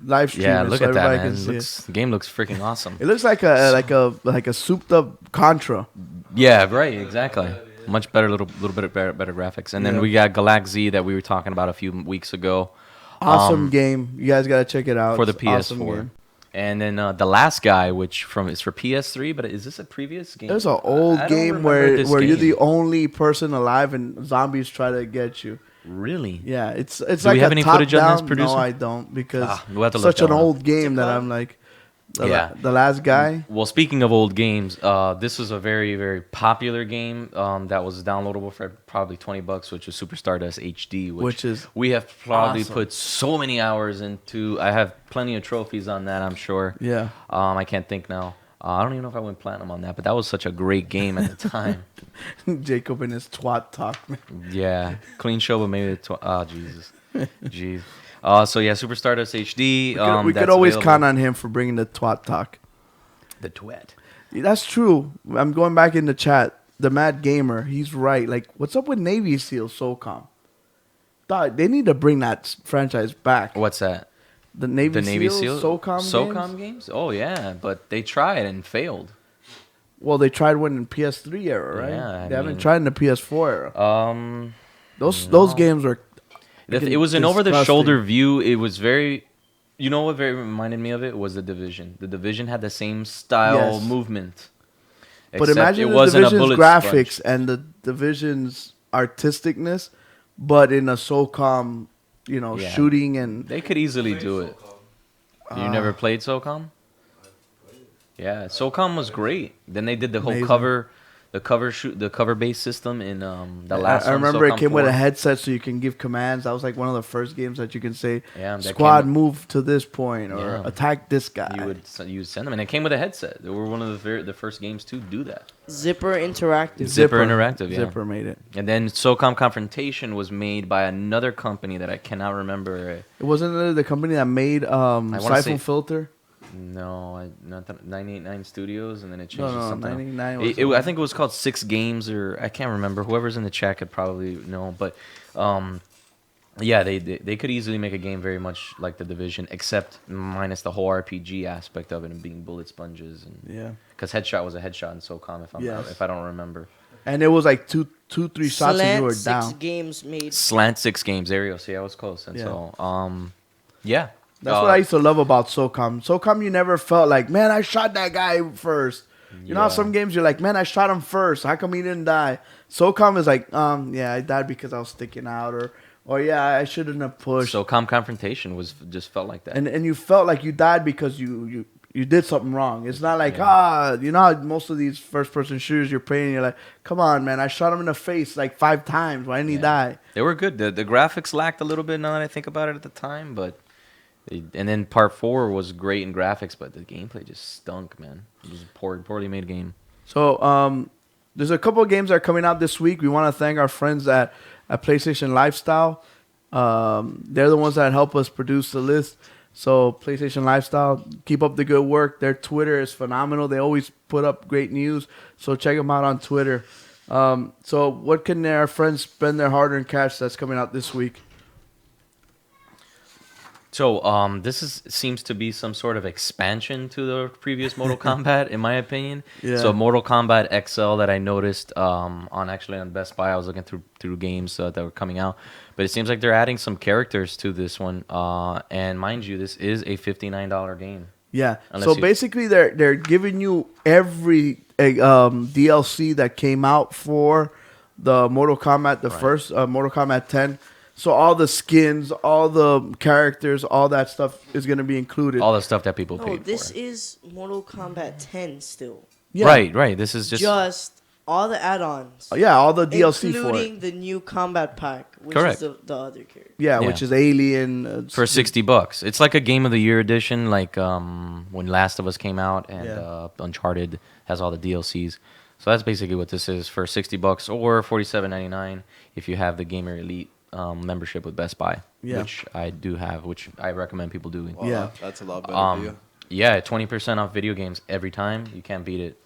live stream Yeah, it look so at that, everybody man. can see The game looks freaking awesome. it. It looks like a souped up Contra. Yeah, right, exactly. Much better, little bit of better graphics. And then Yeah. we got Galaxy that we were talking about a few weeks ago. Awesome game. You guys gotta check it out. For the It's awesome PS4. game. And then The Last Guy, which is for PS3, but is this a previous game? There's an old I don't game remember where this you're the game. only person alive and zombies try to get you. Really? Yeah, it's Do like we have a any top footage on this, down. producer? No, I don't because We'll have to look such an that one up. old game that called? I'm like, Yeah. the last guy. Well, speaking of old games, this was a very, very popular game that was downloadable for probably $20, which is Super Stardust HD, Which is we have probably awesome. put so many hours into. I have plenty of trophies on that, I'm sure. Yeah, I can't think now. I don't even know if I went platinum on that, but that was such a great game at the time. Jacob and his twat talk. Man. Yeah, clean show, but maybe Jesus, jeez. So yeah, Super Stardust HD. We could always count on him for bringing the twat talk. the duet. That's true. I'm going back in the chat. The Mad Gamer, he's right. Like, what's up with Navy SEAL SOCOM? Dog, they need to bring that franchise back. What's that? The Navy SEAL SOCOM games? Oh yeah, but they tried and failed. Well, they tried one in PS3 era, right? Yeah, they I haven't mean- tried in the PS4 era. Those no. games were. It was an disgusting. over-the-shoulder view. It was very, you know what very reminded me of it was The Division. The Division had the same style Yes. movement. But except imagine it the wasn't a Division's bullet graphics sponge. and the Division's artisticness, but in a SOCOM, Yeah. shooting and They could easily do it. You never played SOCOM? Yeah, SOCOM was great. Then they did the whole Amazing. the cover based system in the last. I one, remember it SOCOM came with 4. a headset so you can give commands. That was like one of the first games that you can say, Yeah, that squad came- move to this point or Yeah. attack this guy. You would send them, and it came with a headset. They were one of the first games to do that. Zipper Interactive. Zipper Interactive, yeah. Zipper made it. And then SOCOM Confrontation was made by another company that I cannot remember. It wasn't the company that made wanna Siphon say- Filter. No, not that 989 Studios, and then it changed No, to no, something. 989 else. was I think it was called Six Games, or I can't remember. Whoever's in the chat could probably know, but yeah, they could easily make a game very much like The Division, except minus the whole RPG aspect of it and being bullet sponges, and Yeah. because headshot was a headshot in SOCOM, Yes. if I don't remember. And it was like two, 3 shots and you were Slant down. 6 games made. Slant 6 Games, there you go. See, I was close, and Yeah. so yeah. That's what I used to love about SOCOM. SOCOM, you never felt like, man, I shot that guy first. You know how Yeah. some games you're like, man, I shot him first. How come he didn't die? SOCOM is like, yeah, I died because I was sticking out, or yeah, I shouldn't have pushed. SOCOM Confrontation just felt like that. And you felt like you died because you did something wrong. It's not like, you know how most of these first person shooters you're playing, you're like, come on, man, I shot him in the face like 5 times. Why didn't he die? They were good. The graphics lacked a little bit now that I think about it at the time, but and then part 4 was great in graphics, but the gameplay just stunk, man. It was a poorly made game. So there's a couple of games that are coming out this week. We want to thank our friends at PlayStation Lifestyle. They're the ones that help us produce the list. So PlayStation Lifestyle, keep up the good work. Their Twitter is phenomenal. They always put up great news. So check them out on Twitter. So what can our friends spend their hard-earned cash that's coming out this week? So seems to be some sort of expansion to the previous Mortal Kombat, in my opinion. Yeah. So Mortal Kombat XL that I noticed on Best Buy, I was looking through games that were coming out, but it seems like they're adding some characters to this one. And mind you, this is a $59 game. Yeah. Unless So you- basically, they're giving you every DLC that came out for the Mortal Kombat, the first Mortal Kombat 10. So all the skins, all the characters, all that stuff is going to be included. All the stuff that people No, paid this for. is Mortal Kombat 10 still. Yeah. Right. This is just all the add-ons. Yeah, all the DLC for including it. the new combat pack, which Correct. is the other character. Yeah, Yeah. which is Alien. for $60. It's like a Game of the Year edition, like when Last of Us came out, and Yeah. Uncharted has all the DLCs. So that's basically what this is for $60 or $47.99 if you have the Gamer Elite membership with Best Buy, Yeah. which I do have, which I recommend people doing. Wow, Yeah. that's a lot better deal. Yeah, 20% off video games every time. You can't beat it.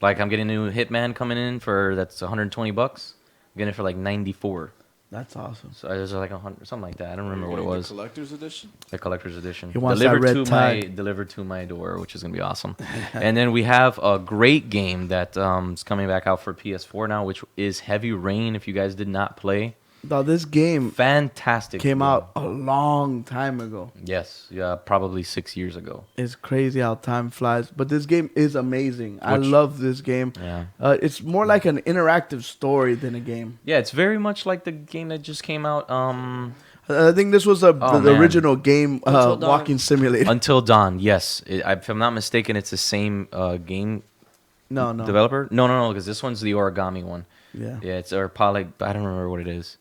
Like I'm getting a new Hitman coming in that's $120. I'm getting it for like 94. That's awesome. So there's like 100, something like that. I don't remember what it was. The collector's edition. The collector's edition. He wants that red tag. Delivered to my door, which is gonna be awesome. And then we have a great game that is coming back out for PS4 now, which is Heavy Rain. If you guys did not play, Now, this game fantastic. came game. out a long time ago. Yes, yeah, probably 6 years ago. It's crazy how time flies. But this game is amazing. I Which- love this game. Yeah. It's more like an interactive story than a game. Yeah, it's very much like the game that just came out. I think this was the man. original game, Until Dawn. Walking Simulator. Until Dawn. Yes, if I'm not mistaken, it's the same game No. developer. No, because this one's the origami one. Yeah. Yeah, it's or poly. I don't remember what it is.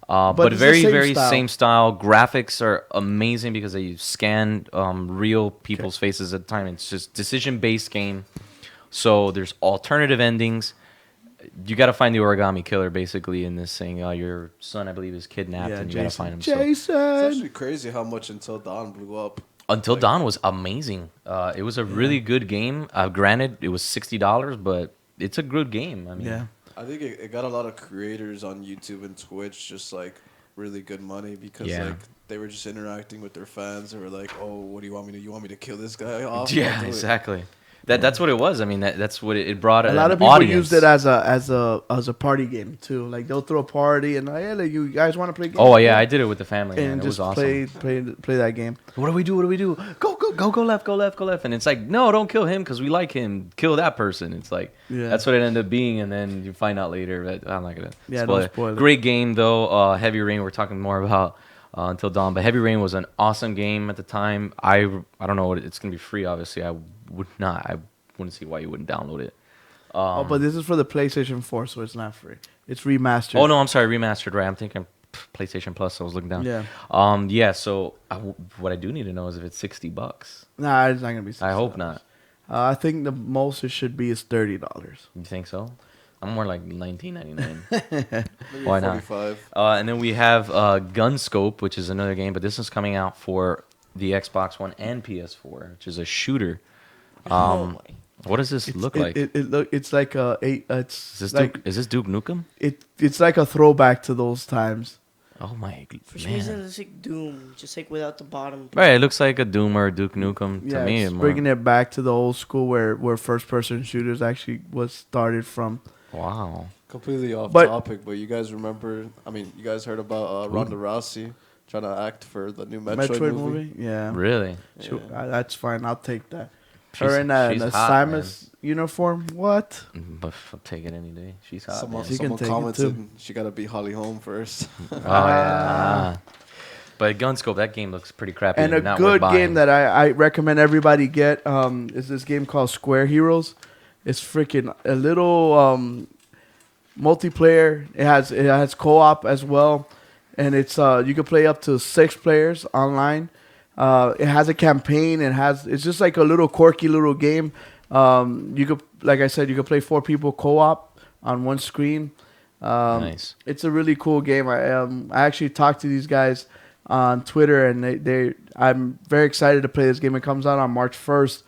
But it's the very, same very style. same style. Graphics are amazing because they scan real people's faces at the time. It's just decision-based game. So there's alternative endings. You got to find the origami killer basically in this thing. Your son, I believe, is kidnapped, and you got to find him. So. It's Jason. actually crazy how much Until Dawn blew up. Until Dawn was amazing. It was a really good game. Granted, it was $60, but it's a good game. I mean, Yeah. I think it got a lot of creators on YouTube and Twitch just like really good money because Yeah. like they were just interacting with their fans. They were like, "Oh, what do you want me to? You want me to kill this guy off?" I'll yeah, do it." exactly. That's what it was. I mean, that's what it brought. A lot of an people audience. used it as a party game too. Like they'll throw a party and hey, like, you guys want to play games? Oh yeah, I did it with the family. Man. And It was just awesome. play that game. What do we do? What do we do? Go left. And it's like, no, don't kill him because we like him. Kill that person. It's like, Yeah. that's what it ended up being. And then you find out later. But I'm not going to Yeah, spoil no it. spoiler. Great game, though. Heavy Rain, we're talking more about Until Dawn. But Heavy Rain was an awesome game at the time. I don't know. It's going to be free, obviously. I wouldn't see why you wouldn't download it. But this is for the PlayStation 4, so it's not free. It's remastered. Oh, no, I'm sorry. Remastered, right? I'm thinking PlayStation Plus. I was looking down. Yeah. Yeah, so what I do need to know is if it's $60. Nah, it's not gonna be. $60. I hope not. I think the most it should be is $30. You think so? I'm more like $19.99. Maybe Why not? 45. And then we have Gunscope, which is another game, but this is coming out for the Xbox One and PS4, which is a shooter. Oh my. What does this look like? It's like it's Is this like Duke, is this Duke Nukem? it's like a throwback to those times. Oh my For some reason, man! it's like Doom, just like without the bottom. Right, it looks like a Doom or a Duke Nukem to Yeah, me. it's more- bringing it back to the old school where first person shooters actually was started from. Wow. Completely off But- topic, but you guys remember? I mean, you guys heard about Ronda Rousey trying to act for the new Metroid, movie? Yeah. Really? That's fine. I'll take that. She's- Her in a she's hot, Simus uniform. What? But I'll take it any day. She's hot. Someone, man. She can someone take it commented too. she got to be Holly Holm first. Oh yeah. But Gunscope, that game looks pretty crappy. And a not worth good buying. game that I recommend everybody get is this game called Square Heroes. It's freaking a little multiplayer. It has co-op as well, and it's you can play up to 6 players online. It has a campaign. It's just like a little quirky little game. You could, like I said, you could play 4 people co-op on one screen. Nice. It's a really cool game. I actually talked to these guys on Twitter, and I'm very excited to play this game. It comes out on March 1st,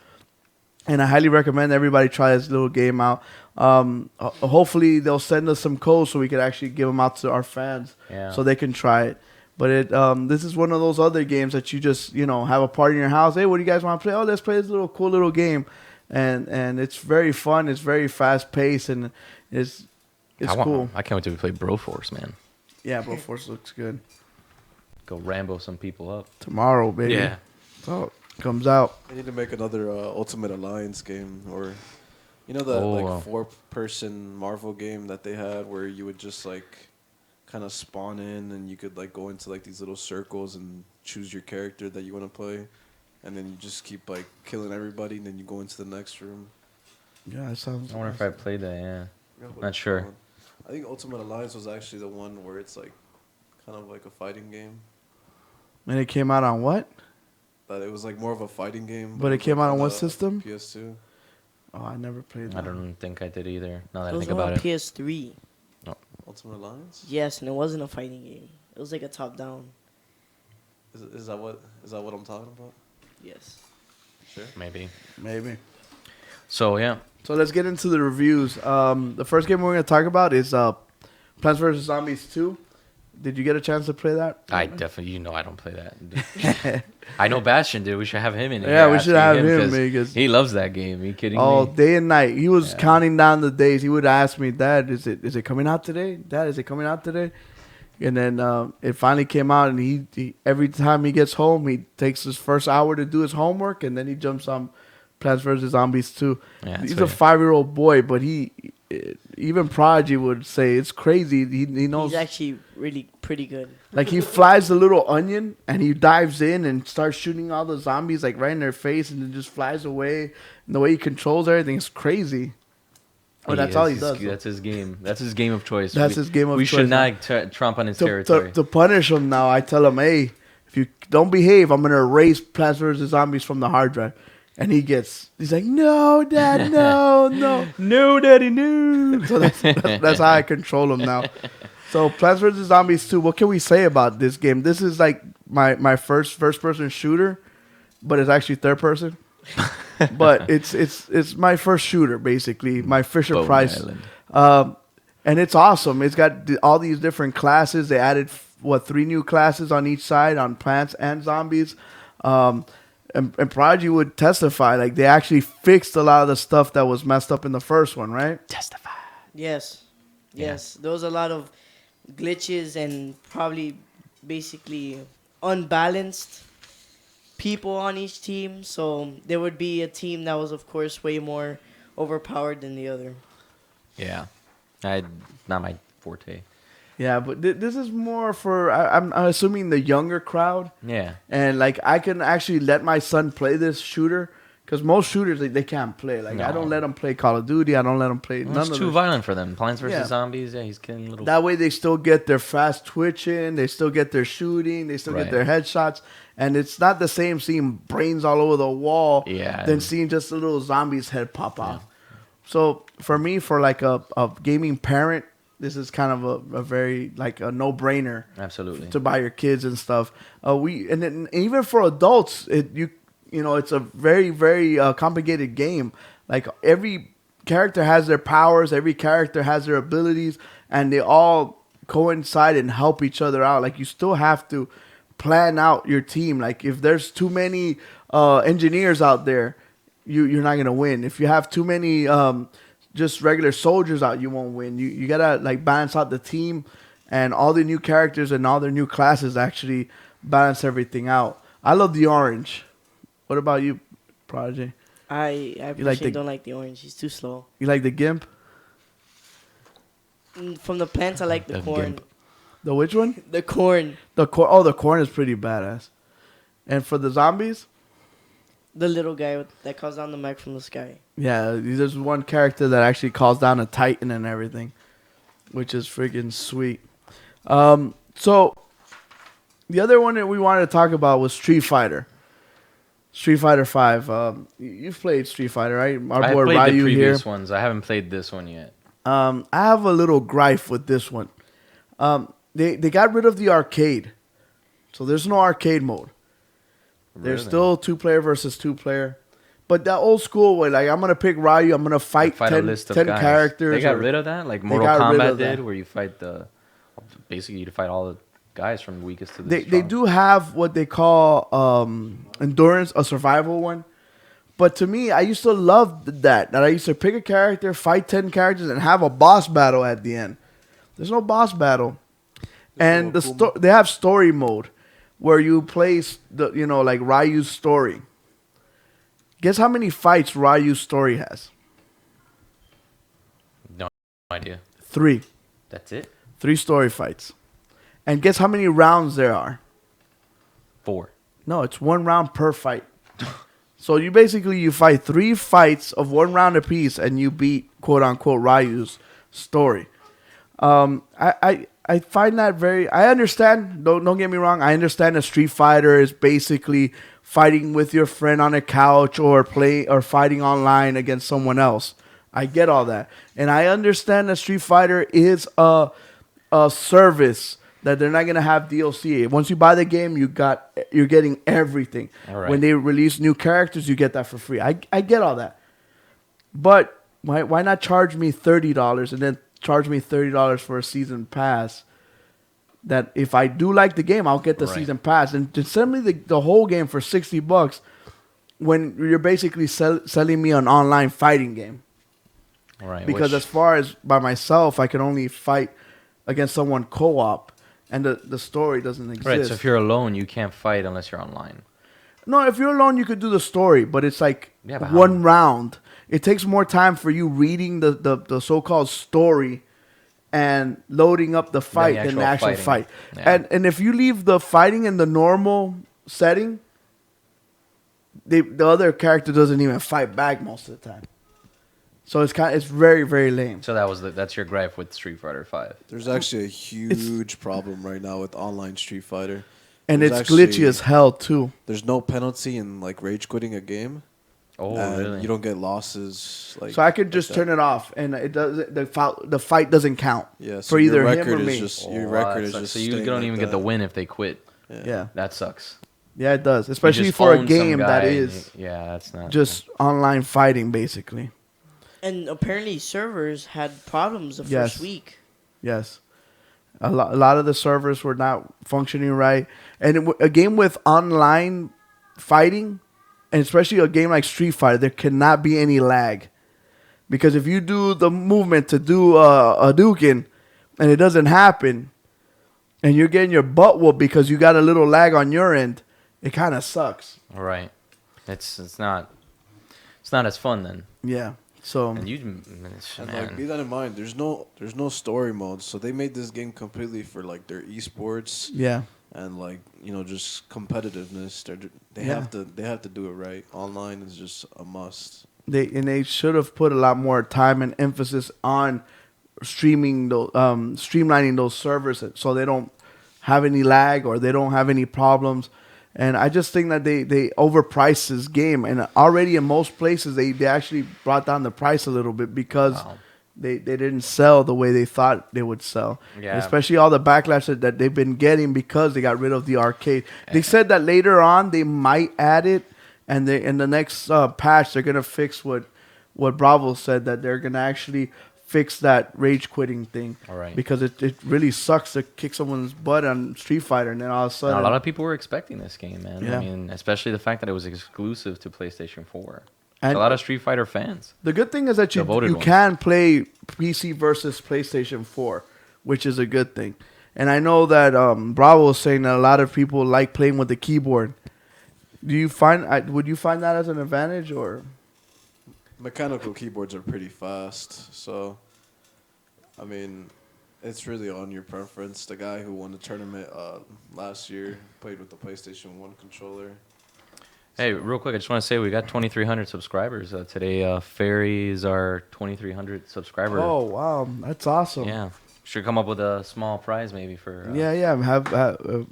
and I highly recommend everybody try this little game out. Hopefully, they'll send us some codes so we could actually give them out to our fans, Yeah. so they can try it. But this is one of those other games that you just have a party in your house. Hey, what do you guys want to play? Oh, let's play this cool little game, and it's very fun. It's very fast paced, and it's cool. I can't wait till we play Broforce, man. Yeah, but Force looks good. Go Rambo some people up. Tomorrow, baby. Yeah. Oh, it comes out. I need to make another Ultimate Alliance game, or the Oh, wow. like 4-person Marvel game that they had, where you would just like kind of spawn in, and you could like go into like these little circles and choose your character that you want to play, and then you just keep like killing everybody, and then you go into the next room. Yeah, that sounds. I wonder if I played that. Yeah. forgot what Not it's sure. called. I think Ultimate Alliance was actually the one where it's like kind of like a fighting game. And it came out on what? That it was like more of a fighting game. But it was, came like, out on what the system? PS2. Oh, I never played that. I don't think I did either. Now that It I was think on about it. PS3. Ultimate Alliance. Yes, and it wasn't a fighting game. It was like a top-down. Is that what I'm talking about? Yes. Sure. Maybe. Maybe. So yeah. So let's get into the reviews. The first game we're going to talk about is Plants vs. Zombies 2. Did you get a chance to play that? I definitely, I don't play that. I know Bastion did. We should have him in here. Yeah, we should have him 'cause because he loves that game. Are you kidding all me? day and night. He was counting down the days. He would ask me, "Dad, is it coming out today? Dad, is it coming out today?" And then it finally came out, and he every time he gets home, he takes his first hour to do his homework, and then he jumps on Plants vs Zombies 2. Yeah, He's so a 5-year-old boy, but even Prodigy would say it's crazy. He knows. He's actually really pretty good. Like he flies the little onion and he dives in and starts shooting all the zombies like right in their face and then just flies away. And the way he controls everything is crazy. But that's all he does. That's his game. That's his game of choice. That's his game of We choice. should not trump on his territory. To punish him now, I tell him, hey, if you don't behave, I'm gonna erase Plants vs Zombies from the hard drive. And he's like, no, Dad, no, no, Daddy, no. So that's how I control him now. So Plants vs Zombies 2, what can we say about this game? This is like my first person shooter, but it's actually third person. But it's my first shooter basically, my Fisher Bone Price, and it's awesome. It's got all these different classes. They added 3 new classes on each side on plants and zombies. And Prodigy would testify like they actually fixed a lot of the stuff that was messed up in the first one, right? Testify. Yes. There was a lot of glitches and probably basically unbalanced people on each team. So there would be a team that was, of course, way more overpowered than the other. Yeah. Not my forte. Yeah, but this is more for I'm assuming the younger crowd. Yeah. And like I can actually let my son play this shooter because most shooters they can't play. Like I don't let them play Call of Duty. I don't let them play none of It's too this. violent for them. Plants vs Yeah. Zombies. Yeah, he's killing little. That way they still get their fast twitching, they still get their shooting, they still Right. get their headshots, and it's not the same seeing brains all over the wall Yeah. than seeing just a little zombie's head pop off. So for me, for like a gaming parent, this is kind of a very like a no-brainer. Absolutely. To buy your kids and stuff. And then even for adults, it's a very very complicated game. Like every character has their powers, every character has their abilities, and they all coincide and help each other out. Like you still have to plan out your team. Like if there's too many engineers out there, you're not gonna win. If you have too many just regular soldiers out, you won't win. You gotta like balance out the team, and all the new characters and all their new classes actually balance everything out. I love the orange. What about you, Prodigy? I You like personally the- don't like the orange. He's too slow. You like the gimp? From the plants, I like the The corn. gimp. The which one? The corn. The corn. Oh, the corn is pretty badass. And for the zombies, The little guy that calls down the mech from the sky. yeah, there's one character that actually calls down a titan and everything, which is freaking sweet. So the other one that we wanted to talk about was Street Fighter. Street Fighter 5. You've played Street Fighter, right? Our I boy played the Ryu previous here. ones. I haven't played this one yet. I have a little gripe with this one. They got rid of the arcade, so there's no arcade mode. There's Really? still 2-player versus 2-player. But that old school way, like I'm gonna pick Ryu, I'm gonna fight a 10 list of 10 guys. characters. They got or- rid of that, like They Mortal got rid Kombat of that. did, where you fight basically you fight all the guys from weakest to the They strongest. do have what they call endurance, a survival one. But to me, I used to love that I used to pick a character, fight 10 characters, and have a boss battle at the end. There's no boss battle, and they have story mode where you place like Ryu's story. Guess how many fights Ryu's story has? No idea. 3. That's it. 3 story fights. And guess how many rounds there are? 4. No, it's 1 round per fight. So you fight 3 fights of 1 round apiece, and you beat quote unquote Ryu's story. I find that very. I understand. Don't get me wrong. I understand a Street Fighter is basically fighting with your friend on a couch or fighting online against someone else. I get all that, and I understand that Street Fighter is a service that they're not gonna have DLC. Once you buy the game, you're getting everything. All right. When they release new characters, you get that for free. I get all that, but why not charge me $30 and then charge me $30 for a season pass? that if I do like the game, I'll get the Right. season pass. And to send me the whole game for $60 when you're basically selling me an online fighting game. Right. Because which- as far as by myself, I can only fight against someone co-op, and the story doesn't exist. right. So if you're alone, you can't fight unless you're online. No, if you're alone, you could do the story, but it's like Yeah, but one round. It takes more time for you reading the so-called story and loading up the fight than the actual fighting. fight. Yeah. And if you leave the fighting in the normal setting, the other character doesn't even fight back most of the time. So it's very, very lame. So that's your gripe with Street Fighter 5. There's actually a huge problem right now with online Street Fighter. And There's it's glitchy actually- as hell too. There's no penalty in like rage quitting a game. Oh, and really? You don't get losses. Like So I could like just that. turn it off, and it does the fight doesn't count. Yeah, so for either your him record or is me. just Oh, your that record is sucks. just. So you staying don't like even get the that. win if they quit. Yeah, That sucks. yeah, it does, You especially just for a own some game that guy is yeah, that's not just online fighting, basically. And apparently servers had problems the Yes. first week. Yes, a lot of the servers were not functioning right, and a game with online fighting, and especially a game like Street Fighter, there cannot be any lag, because if you do the movement to do a Dukin, and it doesn't happen, and you're getting your butt whooped because you got a little lag on your end, it kind of sucks. right. It's not as fun then. Yeah. So And you And man. like, be that in mind. There's no story mode, so they made this game completely for like their esports yeah, and like just competitiveness. They Yeah. have to do it right. Online is just a must. they should have put a lot more time and emphasis on streamlining those servers so they don't have any lag or they don't have any problems. And I just think that they overpriced this game, and already in most places they actually brought down the price a little bit because Wow. they didn't sell the way they thought they would sell. Yeah. Especially all the backlash that they've been getting because they got rid of the arcade. They said that later on they might add it, and they in the next patch they're gonna fix what Bravo said, that they're gonna actually fix that rage quitting thing. All right. Because it really sucks to kick someone's butt on Street Fighter, and then all of a Now, sudden a lot of people were expecting this game, man. Yeah. I mean, especially the fact that it was exclusive to PlayStation 4. And a lot of Street Fighter fans. the good thing is that you Devoted ones. can play PC versus PlayStation 4, which is a good thing. And I know that Bravo was saying that a lot of people like playing with the keyboard. Do you would you find that as an advantage, or? Mechanical keyboards are pretty fast, so I mean, it's really on your preference. The guy who won the tournament last year played with the PlayStation 1 controller. Hey, real quick, I just want to say we got 2,300 subscribers today. Fairy is our 2,300 subscriber. Oh wow, that's awesome. Yeah. Should come up with a small prize maybe for. Yeah. Have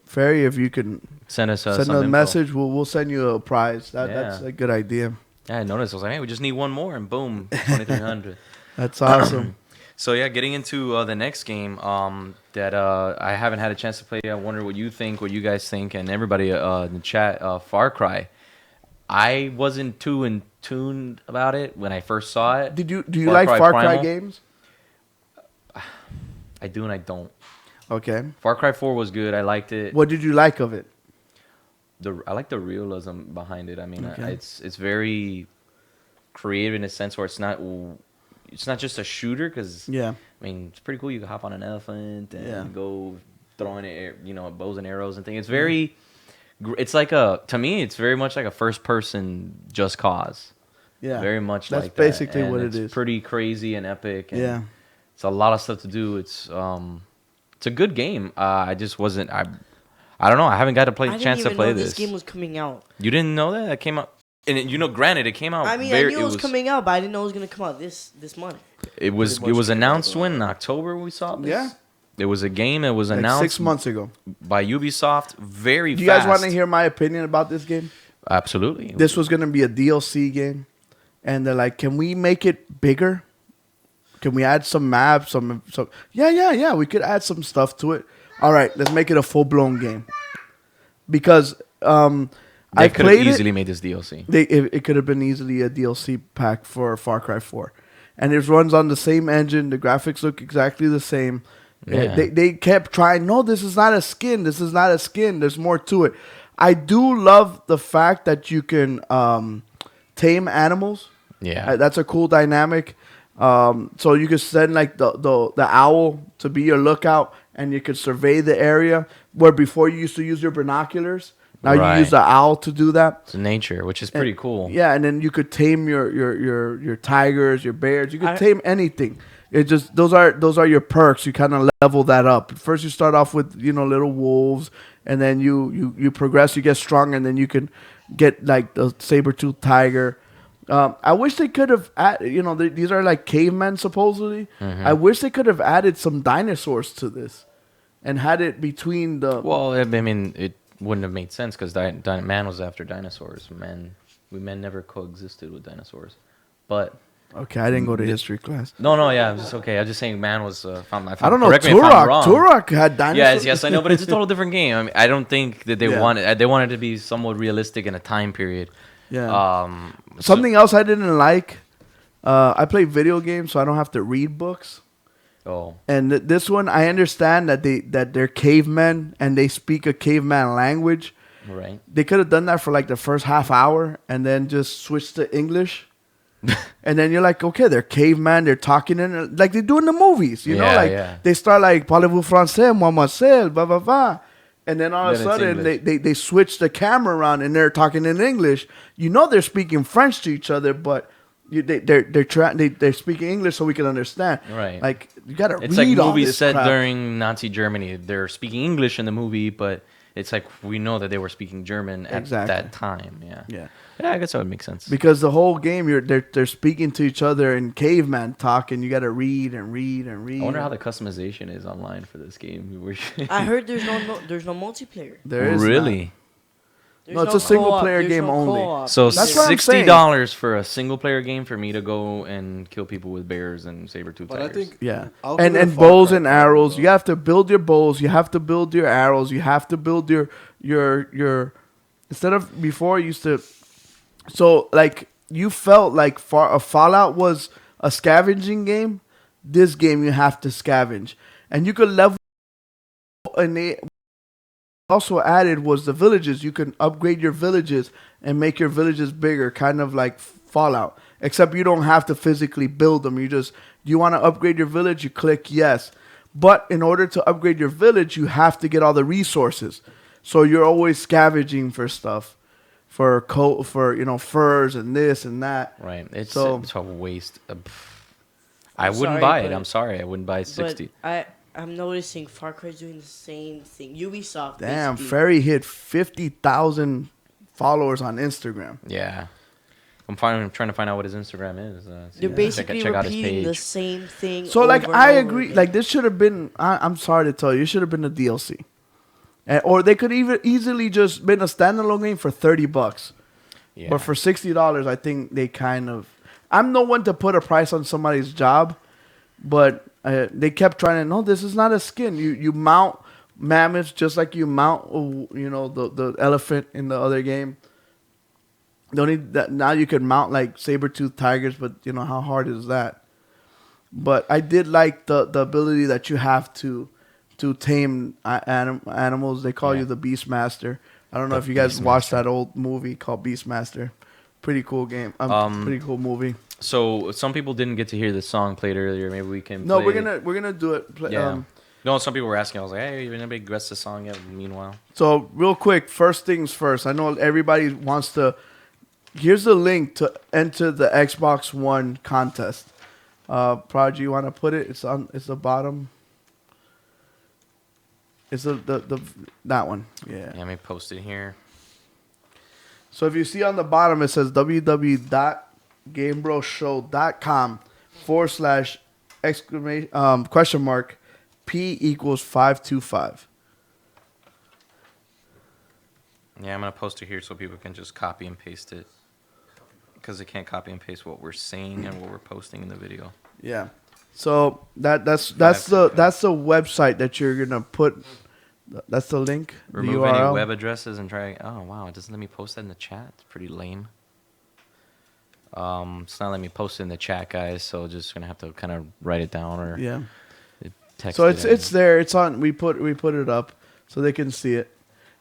Ferry, if you can Send us send some a info. message, we'll send you a prize. That's Yeah. a good idea. Yeah, I noticed. I was like, hey, we just need one more, and boom, 2,300. That's awesome. So yeah, getting into the next game that I haven't had a chance to play. I wonder what you think, what you guys think, and everybody in the chat. Far Cry. I wasn't too in tune about it when I first saw it. Do you like Far Cry Primal. games? I do and I don't. Okay. Far Cry 4 was good. I liked it. What did you like of it? I like the realism behind it. I mean, Okay. it's very creative in a sense where it's not just a shooter because Yeah. I mean it's pretty cool. You can hop on an elephant and Yeah. go throwing bows and arrows and things. It's very it's like to me it's very much like a first person Just Cause. Yeah. Very much That's like that. basically And what it it's is. Pretty crazy and epic. And Yeah. it's a lot of stuff to do. It's a good game. I just wasn't. I don't know. I haven't got to play I a didn't chance to even play know this. this game was coming out. You didn't know that? It came out. And granted, it came out. I mean, I very, knew it was coming out, but I didn't know it was gonna come out this month. It was. Pretty It much was came out, announced when in October we saw this. Yeah. It was a game. It was Like announced 6 months ago. by Ubisoft. Very. Do you guys want fast. to hear my opinion about this game? Absolutely. This was going to be a DLC game, and they're like, "Can we make it bigger? Can we add some maps? Some? Yeah. We could add some stuff to it. All right, let's make it a full blown game." Because They I could have played easily it. made this DLC. It could have been easily a DLC pack for Far Cry 4, and it runs on the same engine. The graphics look exactly the same. Yeah. They kept trying. No, this is not a skin. This is not a skin. There's more to it. I do love the fact that you can tame animals. Yeah. That's a cool dynamic. So you could send like the owl to be your lookout, and you could survey the area where before you used to use your binoculars. Now Right. you use the owl to do that. It's nature, which is pretty cool. Yeah, and then you could tame your tigers, your bears. You could I- tame anything. It just those are your perks. You kind of level that up. First, you start off with little wolves, and then you progress. You get stronger, and then you can get like the saber-toothed tiger. I wish they could have added. These are like cavemen supposedly. I wish they could have added some dinosaurs to this, and had it between the. Well, I mean, it wouldn't have made sense because man was after dinosaurs. Men never coexisted with dinosaurs. But Okay, I didn't go to history class. no, yeah, I'm just okay. I'm just saying, man was. I don't know. correct me if I'm Turok. wrong. Turok had dinosaurs. Yes, I know, but it's a total different game. I mean, I don't think that they Yeah. wanted to be somewhat realistic in a time period. Yeah. So- Something else I didn't like. I play video games, so I don't have to read books. Oh, And this one, I understand that they're cavemen and they speak a caveman language. right. They could have done that for like the first half hour and then just switch to English. And then you're like, okay, they're caveman, they're talking in like they do in the movies, you know, Yeah, like yeah. they start like parlez-vous français, mademoiselle, blah blah blah. And then all of a Then it's sudden English. they switch the camera around and they're talking in English. You know they're speaking French to each other, but they're speaking English so we can understand. Right. Like you gotta It's read like all movies this set crap. during Nazi Germany. They're speaking English in the movie, but it's like we know that they were speaking German at Exactly. that time. Yeah. Yeah. Yeah, I guess that would make sense. Because the whole game they're speaking to each other in caveman talk, and you got to read and read and read. I wonder how the customization is online for this game. I heard there's no multiplayer. there is really. There's No, it's a single co-op, player there's game no only. co-op. So That's what I'm $60 for a single player game for me to go and kill people with bears and saber-tooth But I tigers. think Yeah, I'll give it a and Far bows Cry and 5, arrows. though. You have to build your bows. You have to build your arrows. You have to build your. Instead of before, you used to. So like you felt like Fallout was a scavenging game. This game you have to scavenge, and you could level. And they also added was the villages. You can upgrade your villages and make your villages bigger, kind of like Fallout. Except you don't have to physically build them. Do you want to upgrade your village? You click yes. But in order to upgrade your village, you have to get all the resources. So you're always scavenging for stuff, for furs and this and that. Right. It's So- a waste. I I'm wouldn't sorry, buy it. but- I'm sorry. I wouldn't buy 60. But I'm noticing Far Cry's doing the same thing. Ubisoft. Damn, basically. Ferry hit 50,000 followers on Instagram. Yeah. I'm trying to find out what his Instagram is. They're basically check out his repeating the page. same thing. So like over I and over agree, again. like this should have been. I'm sorry to tell you, it should have been a DLC, or they could even easily just been a standalone game for $30. Yeah. But for $60, I think they kind of. I'm no one to put a price on somebody's job, but they kept trying to. No, this is not a skin. You mount mammoths just like you mount, the elephant in the other game. Don't need that now. You could mount like saber-toothed tigers, but how hard is that? But I did like the ability that you have to tame animals. They call Yeah. you the Beastmaster. I don't know The if you guys Beastmaster. watched that old movie called Beastmaster. Pretty cool game. Pretty cool movie. So some people didn't get to hear the song played earlier. Maybe we can. No, play we're gonna do it. Yeah. No, some people were asking. I was like, "Hey, anybody guessed the song yet?" Meanwhile, So real quick, first things first. I know everybody wants to. Here's the link to enter the Xbox One contest. Prodigy, you want to put it? It's the bottom. It's the that one. Yeah. let me post it here. So if you see on the bottom, it says www.gamebroshow.com / question mark P equals 525. Yeah, I'm gonna post it here so people can just copy and paste it, because they can't copy and paste what we're saying and what we're posting in the video. Yeah. So that's the website that you're gonna put. That's the link. Remove the any URL. web addresses and try. Oh wow, it doesn't let me post that in the chat. It's pretty lame. It's not letting me post it in the chat, guys. So just gonna have to kind of write it down or Yeah. Text So it in. it's there. It's on. We put it up so they can see it.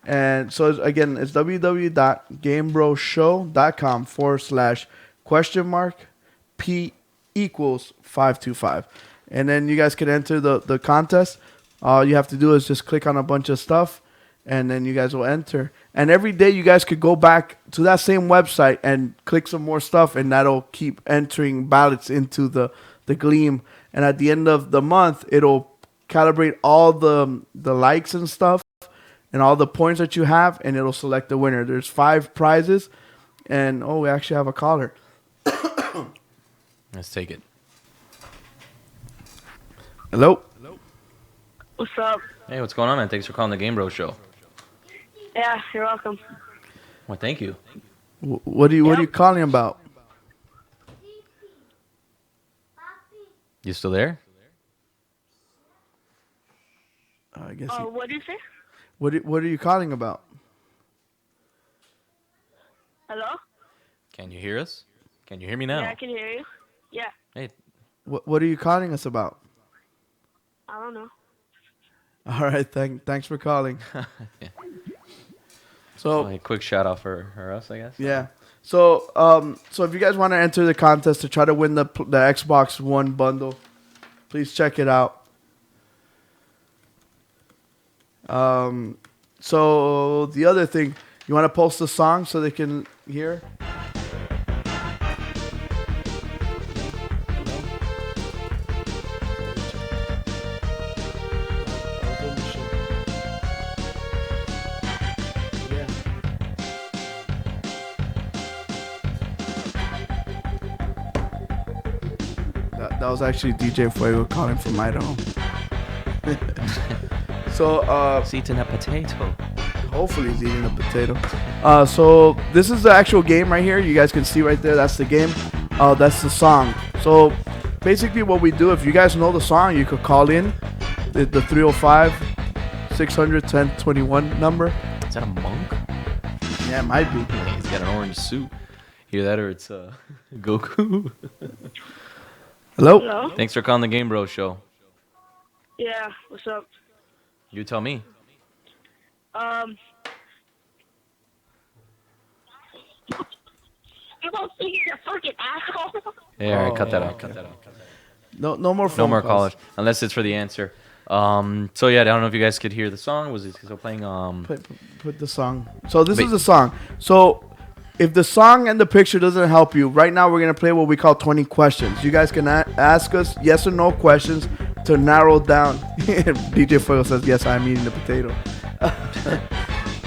And so again, it's www.gamebroshow.com /? P equals 525. And then you guys can enter the contest. All you have to do is just click on a bunch of stuff, and then you guys will enter. And every day you guys could go back to that same website and click some more stuff, and that'll keep entering ballots into the Gleam. And at the end of the month, it'll calibrate all the likes and stuff and all the points that you have, and it'll select the winner. There's 5 prizes, and we actually have a caller. Let's take it. Hello. What's up? Hey, what's going on, man? Thanks for calling the Game Bros Show. Yeah, you're welcome. Well, thank you. What are you calling about? You still there? I guess. What did you say? What are you calling about? Hello? Can you hear us? Can you hear me now? Yeah, I can hear you. Yeah, Hey, What are you calling us about? I don't know. All right, thanks for calling. Yeah. So a quick shout out for us, I guess. yeah. So so if you guys want to enter the contest to try to win the Xbox One bundle, please check it out. So the other thing, you want to post the song so they can hear? That was actually DJ Fuego calling from Idaho. So, He's eating a potato. hopefully he's eating a potato. So this is the actual game right here. You guys can see right there. That's the game. That's the song. So basically what we do, if you guys know the song, you could call in the 305-600-1021 number. Is that a monk? Yeah, it might be. He's got an orange suit. Hear that, or it's Goku? Hello? Hello? Thanks for calling the Game Bros Show. Yeah, what's up? You tell me. You gonna see you fucking asshole? Hey, all right, cut that Oh, out. okay. Cut that out. No more phone No more calls. callers, unless it's for the answer. So yeah, I don't know if you guys could hear the song. Was it still playing? Put the song. So this Wait. is the song. So if the song and the picture doesn't help you, right now we're gonna play what we call 20 questions. You guys can ask us yes or no questions to narrow down. DJ Fuego says yes, I'm eating the potato.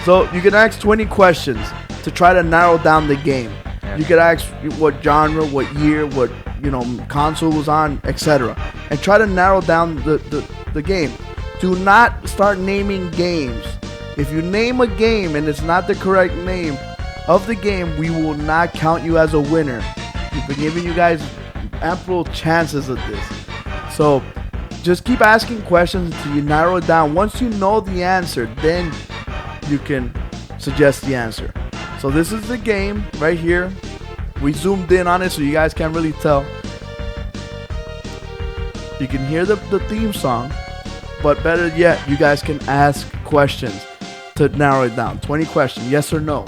So you can ask 20 questions to try to narrow down the game. Yeah. You could ask what genre, what year, what console was on, etc. And try to narrow down the game. Do not start naming games. If you name a game and it's not the correct name of the game, we will not count you as a winner. We've been giving you guys ample chances of this. So just keep asking questions until you narrow it down. Once you know the answer, then you can suggest the answer. So this is the game right here. We zoomed in on it so you guys can't really tell. You can hear the theme song, but better yet, you guys can ask questions to narrow it down. 20 questions, yes or no.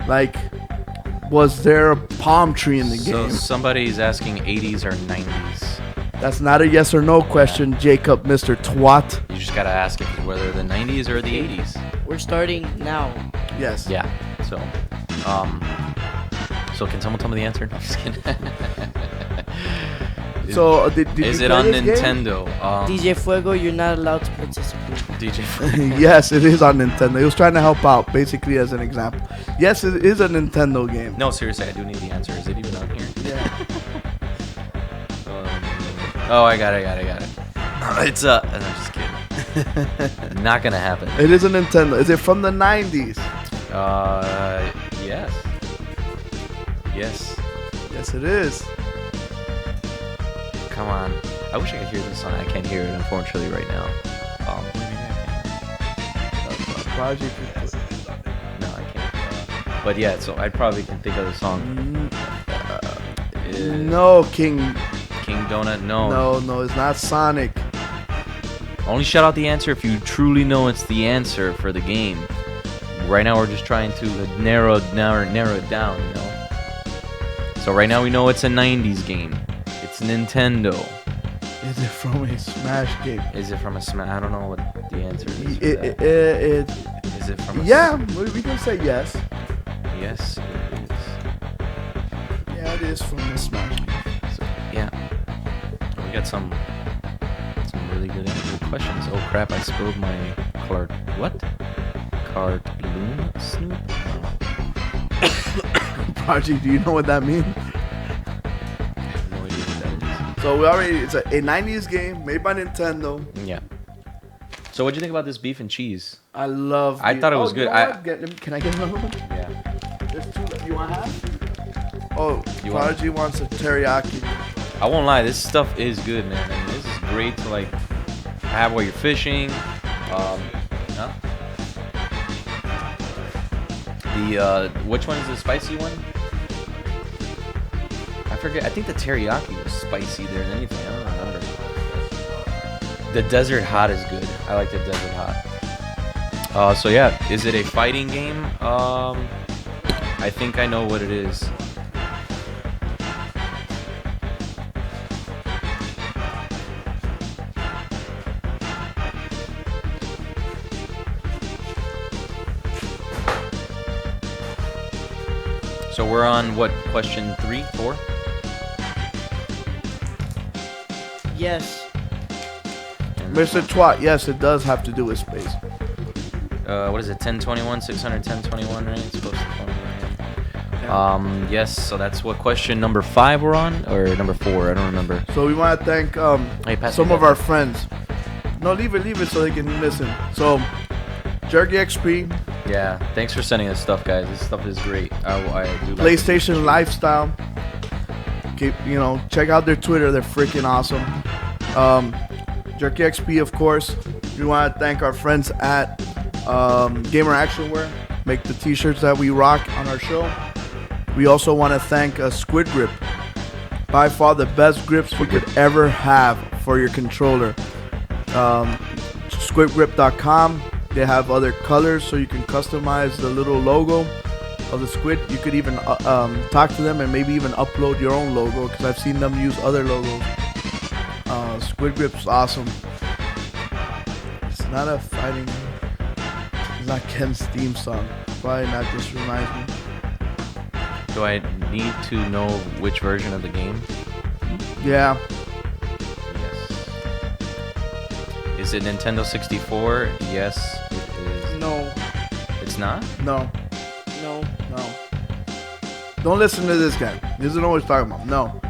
Like, was there a palm tree in the So game? somebody's asking 80s or 90s. That's not a yes or no question, Jacob, Mr. Twat. You just gotta ask if whether the 90s or the 80s. We're starting now. Yes. Yeah. So can someone tell me the answer? No, I'm just kidding. So did Is you it play on this game? Nintendo? DJ Fuego, you're not allowed to participate. DJ. Yes, it is on Nintendo. He was trying to help out, basically, as an example. Yes, it is a Nintendo game. No, seriously, I do need the answer. Is it even on here? Yeah. Oh, I got it. It's I'm just kidding. Not gonna happen. It is a Nintendo. Is it from the 90s? Yes. Yes. Yes, it is. Come on. I wish I could hear this song. I can't hear it, unfortunately, right now. Maybe I can. Project. No, I can't. But yeah, so I probably can think of the song. No, King. King Donut. No. No, it's not Sonic. Only shout out the answer if you truly know it's the answer for the game. Right now we're just trying to narrow it down, you know. So right now we know it's a 90s game. It's Nintendo. Is it from a Smash game? Is it from a Smash? I don't know what the answer is. For It, that. it, Is it from a yeah, we can say yes. Yes, it is. Yeah, it is from the Smash game. So, yeah. We got some really good questions. Oh crap, I spilled my card. What? Cartoon Snoop? Prodigy, do you know what that means? I have no idea what that So we already, it's a 90s game made by Nintendo. is. Yeah. So what'd you think about this beef and cheese? I love. I thought it was you good. know what? Can I get another one? Yeah. There's two. You want half? Oh, You want- Prodigy wants a teriyaki. I won't lie, this stuff is good, man. I mean, this is great to like have while you're fishing. Huh? The which one is the spicy one? I forget. I think the teriyaki was spicy there than anything. I don't remember. The desert hot is good. I like the desert hot. So yeah, is it a fighting game? I think I know what it is. So we're on what, question 3, 4? Yes. Mr. Twat, yes, it does have to do with space. What is it? 1021, 61021, right? It's supposed to 21. Yes. So that's what question number 5 we're on, or number 4? I don't remember. So we want to thank Hey, pass some me of that. our friends. No, leave it so they can listen. So, Jerky XP, Yeah. Thanks for sending us stuff, guys. This stuff is great. I do. Like PlayStation Lifestyle. Check out their Twitter. They're freaking awesome. Jerky XP, of course. We want to thank our friends at Gamer Actionwear. Make the t-shirts that we rock on our show. We also want to thank Squid Grip. By far the best grips you could ever have for your controller. Squidgrip.com. They have other colors so you can customize the little logo of the squid. You could even talk to them and maybe even upload your own logo, because I've seen them use other logos. Squid Grip's awesome. It's not a fighting. It's not Ken's theme song. Probably not. Just reminds me. Do I need to know which version of the game? Yeah. Yes. Is it Nintendo 64? Yes, it is. No. It's not? No. No. No. Don't listen to this guy. He doesn't know what he's talking about. No.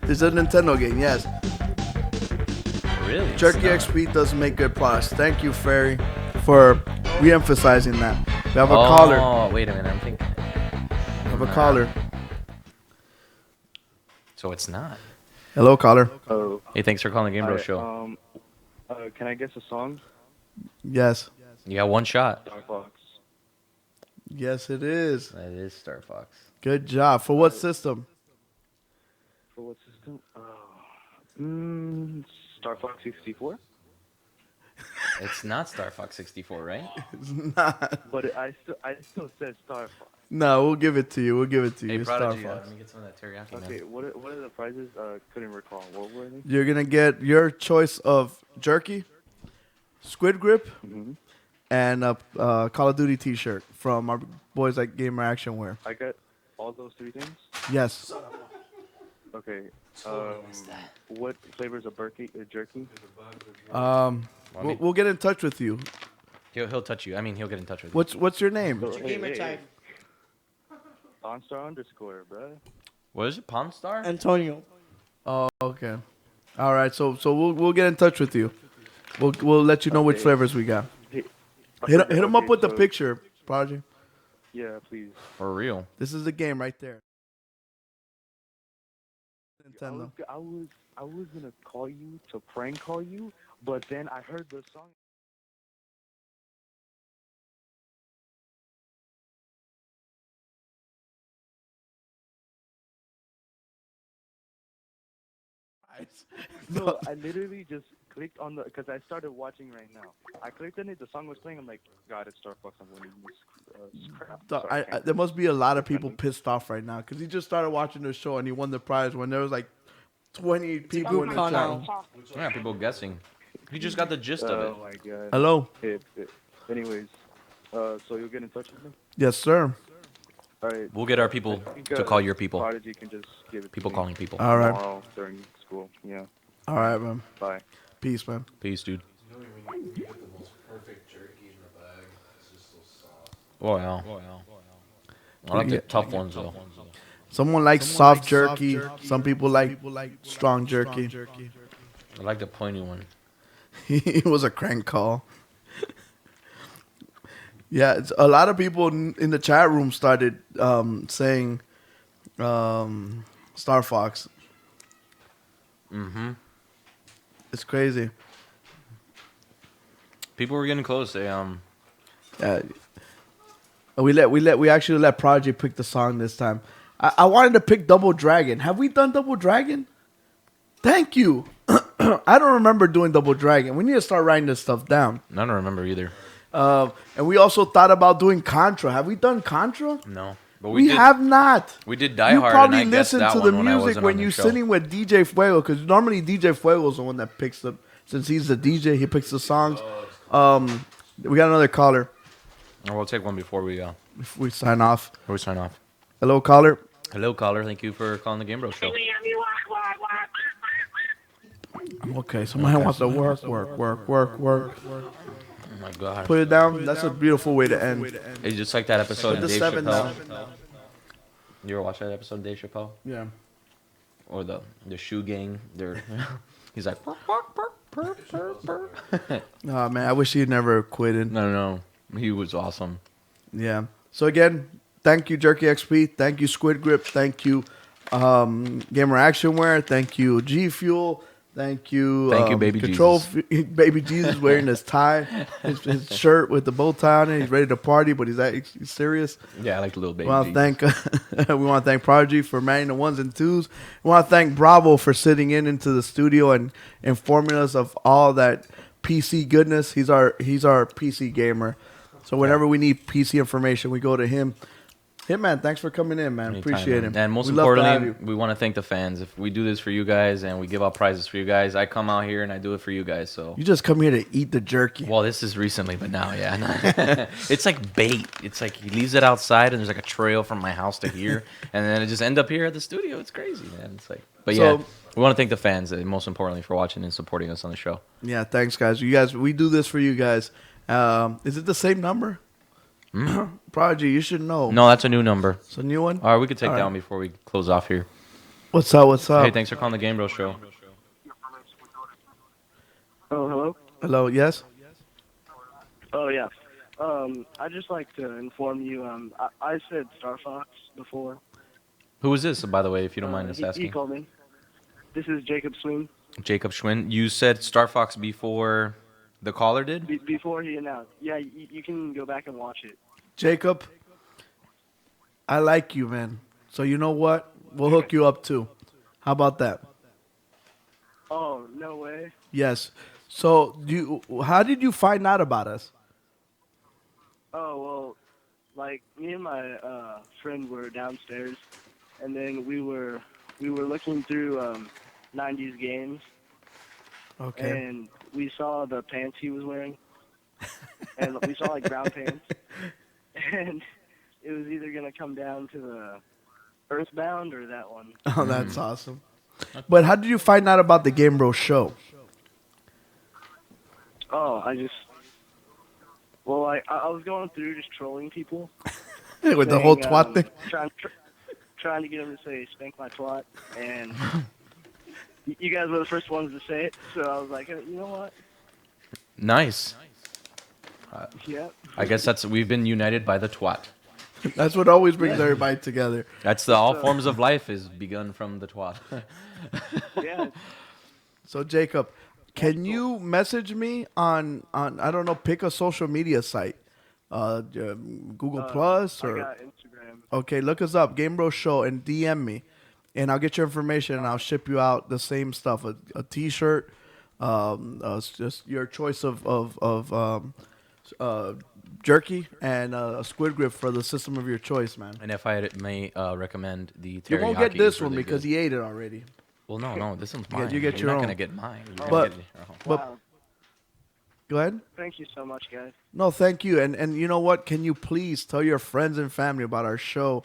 It's a Nintendo game. Yes. Really? It's Jerky not. XP does make good products. Thank you, Ferry, for re-emphasizing that. We have a caller. Oh, wait a minute. I'm thinking. We have a caller. So it's not. Hello, caller. Oh, Hey, thanks for calling the GameBros show. can I guess a song? Yes. You got one shot. Star Fox. Yes, it is. That is Star Fox. Good job. For what system? For what system? Star Fox 64. It's not Star Fox 64, right? It's not. But I still said Star Fox. No, we'll give it to you. We'll give it to you. Hey, It's Star Prodigy, Fox. let me get some of that teriyaki, Okay, man. what are the prizes? Couldn't recall. What were they? You're gonna get your choice of jerky, Squid Grip, and a Call of Duty T-shirt from our boys at Gamer Actionwear. I got all those 3 things. Yes. Okay. What flavors of jerky? We'll get in touch with you. He'll touch you. I mean, he'll get in touch with you. What's your name? What's your gamer tag? OnStar _, bruh. What is it? Pawn Star? Antonio. Oh, okay. All right. So we'll get in touch with you. We'll let you know which Okay. flavors we got. Hey, Hit him up okay, with the so- picture, Prodigy. Yeah, please. For real. This is the game right there. Nintendo. I was gonna call you to prank call you, but then I heard the song. No, I literally just clicked on the because I started watching right now. I clicked on it. The song was playing. I'm like, God, it's Star Fox. I'm winning this crap. Sorry, I can't There must be a lot of click people on it. pissed off right now because he just started watching the show and he won the prize when there was like 20 people in group the call chat. now. Yeah, people guessing. He just got the gist of it. Oh my God. Hello. Anyways, so you'll get in touch with me. Yes, sir. All right. We'll get our people I think, to call your people. Prodigy can just give it People to calling me people. All right. tomorrow during school. Yeah. All right, man. Bye. Peace, man. Peace, dude. You know when you get the most perfect jerky in the bag, it's just so soft. Oh, yeah. I like the tough ones, though. Someone likes soft jerky. Some people like strong jerky. I like the pointy one. It was a crank call. Yeah, a lot of people in the chat room started saying Star Fox. Mm-hmm. It's crazy. People were getting close. They We actually let Prodigy pick the song this time. I wanted to pick Double Dragon. Have we done Double Dragon? Thank you. I don't remember doing Double Dragon. We need to start writing this stuff down. I don't remember either. And we also thought about doing Contra. Have we done Contra? No. But We did, have not. We did Die You Hard, probably and I guessed listen that to one the when I music wasn't when on the you're show. sitting with DJ Fuego, because normally DJ Fuego is the one that picks the. Since he's the DJ, he picks the songs. We got another caller. Oh, we'll take one before we Sign off. sign off. Hello, caller. Hello, caller. Thank you for calling the GameBros show. Okay, somebody wants to work. Oh my god. Put it down. That's a beautiful way to end. It's just like that episode Put of the Dave 7 Chappelle. down. You ever watch that episode of Dave Chappelle? Yeah. Or the shoe gang? They're he's like Oh man, I wish he never quitted. No. He was awesome. Yeah. So again, thank you, Jerky XP. Thank you, Squid Grip. Thank you, Gamer Actionware. Thank you, G Fuel. Thank you, Baby Control Jesus. Baby Jesus wearing his tie, his shirt with the bow tie on it. He's ready to party, but he's serious. Yeah, I like the little baby. We want to thank Prodigy for manning the ones and twos. We want to thank Bravo for sitting into the studio and informing us of all that PC goodness. He's our PC gamer. So whenever we need PC information, we go to him. Hitman, thanks for coming in, man. Anytime, Appreciate man. it. And most We love to have importantly, you. we want to thank the fans. If we do this for you guys and we give out prizes for you guys, I come out here and I do it for you guys. So You just come here to eat the jerky. well, this is recently, but now, yeah. It's like bait. It's like he leaves it outside and there's like a trail from my house to here, and then it just end up here at the studio. It's crazy, man. It's like, but So- yeah, we want to thank the fans, most importantly, for watching and supporting us on the show. Yeah, thanks, guys. We do this for you guys. Is it the same number? Prodigy, you should know. No, that's a new number. It's a new one? All right, we could take All down right. before we close off here. What's up? What's up? Hey, thanks for calling the Game Bros show. Oh, hello? Hello, yes? Oh, yeah. I'd just like to inform you, I said Star Fox before. Who is this, by the way, if you don't mind us He asking? called me. This is Jacob Swing. Jacob Schwinn. You said Star Fox before the caller did? Before he announced. Yeah, you can go back and watch it. Jacob, I like you, man. So you know what? We'll hook you up too. How about that? Oh, no way. Yes. So how did you find out about us? Oh, well, like, me and my friend were downstairs, and then we were looking through 90s games, Okay. and we saw the pants he was wearing, and we saw, like, brown pants, and it was either going to come down to the Earthbound or that one. Oh, that's awesome. But how did you find out about the Game Bros show? Oh, I was going through just trolling people. With the whole twat thing? Trying to get them to say, spank my twat, and you guys were the first ones to say it, so I was like, you know what? Nice. Yeah. I guess we've been united by the twat. That's what always brings everybody together. That's all forms of life is begun from the twat. Yeah. So Jacob, can you message me on I don't know, pick a social media site, Google Plus or I got Instagram. okay, look us up, Game Bros Show, and DM me, and I'll get your information and I'll ship you out the same stuff, a T-shirt, It's just your choice of jerky and a squid grip for the system of your choice, man. And if I may recommend the teriyaki, You won't get this is one really because good. he ate it already. Well, no, this one's Yeah, mine. you get You're your not own. gonna get mine. You're But- gonna get your own. But Wow. go ahead. Thank you so much, guys. No, thank you. And you know what? Can you please tell your friends and family about our show?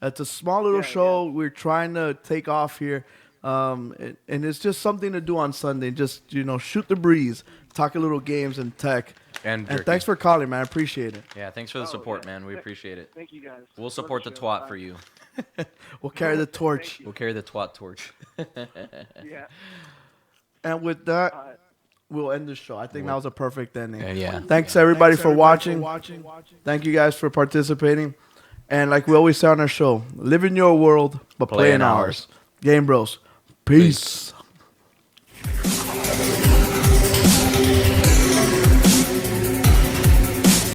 It's a small little show. We're trying to take off here. And it's just something to do on Sunday. Just, shoot the breeze, talk a little games and tech. And And jerky. thanks for calling, man. I appreciate it. Yeah, thanks for the support, man. We appreciate it. Thank you, guys. We'll Love support the the show. twat Bye. for you. We'll carry the torch. We'll carry the twat torch. Yeah. And with that, we'll end the show. I think that was a perfect ending. Yeah. Thanks everybody for watching. Thank you guys for participating. And like we always say on our show, live in your world, but play in ours. Game Bros. Peace.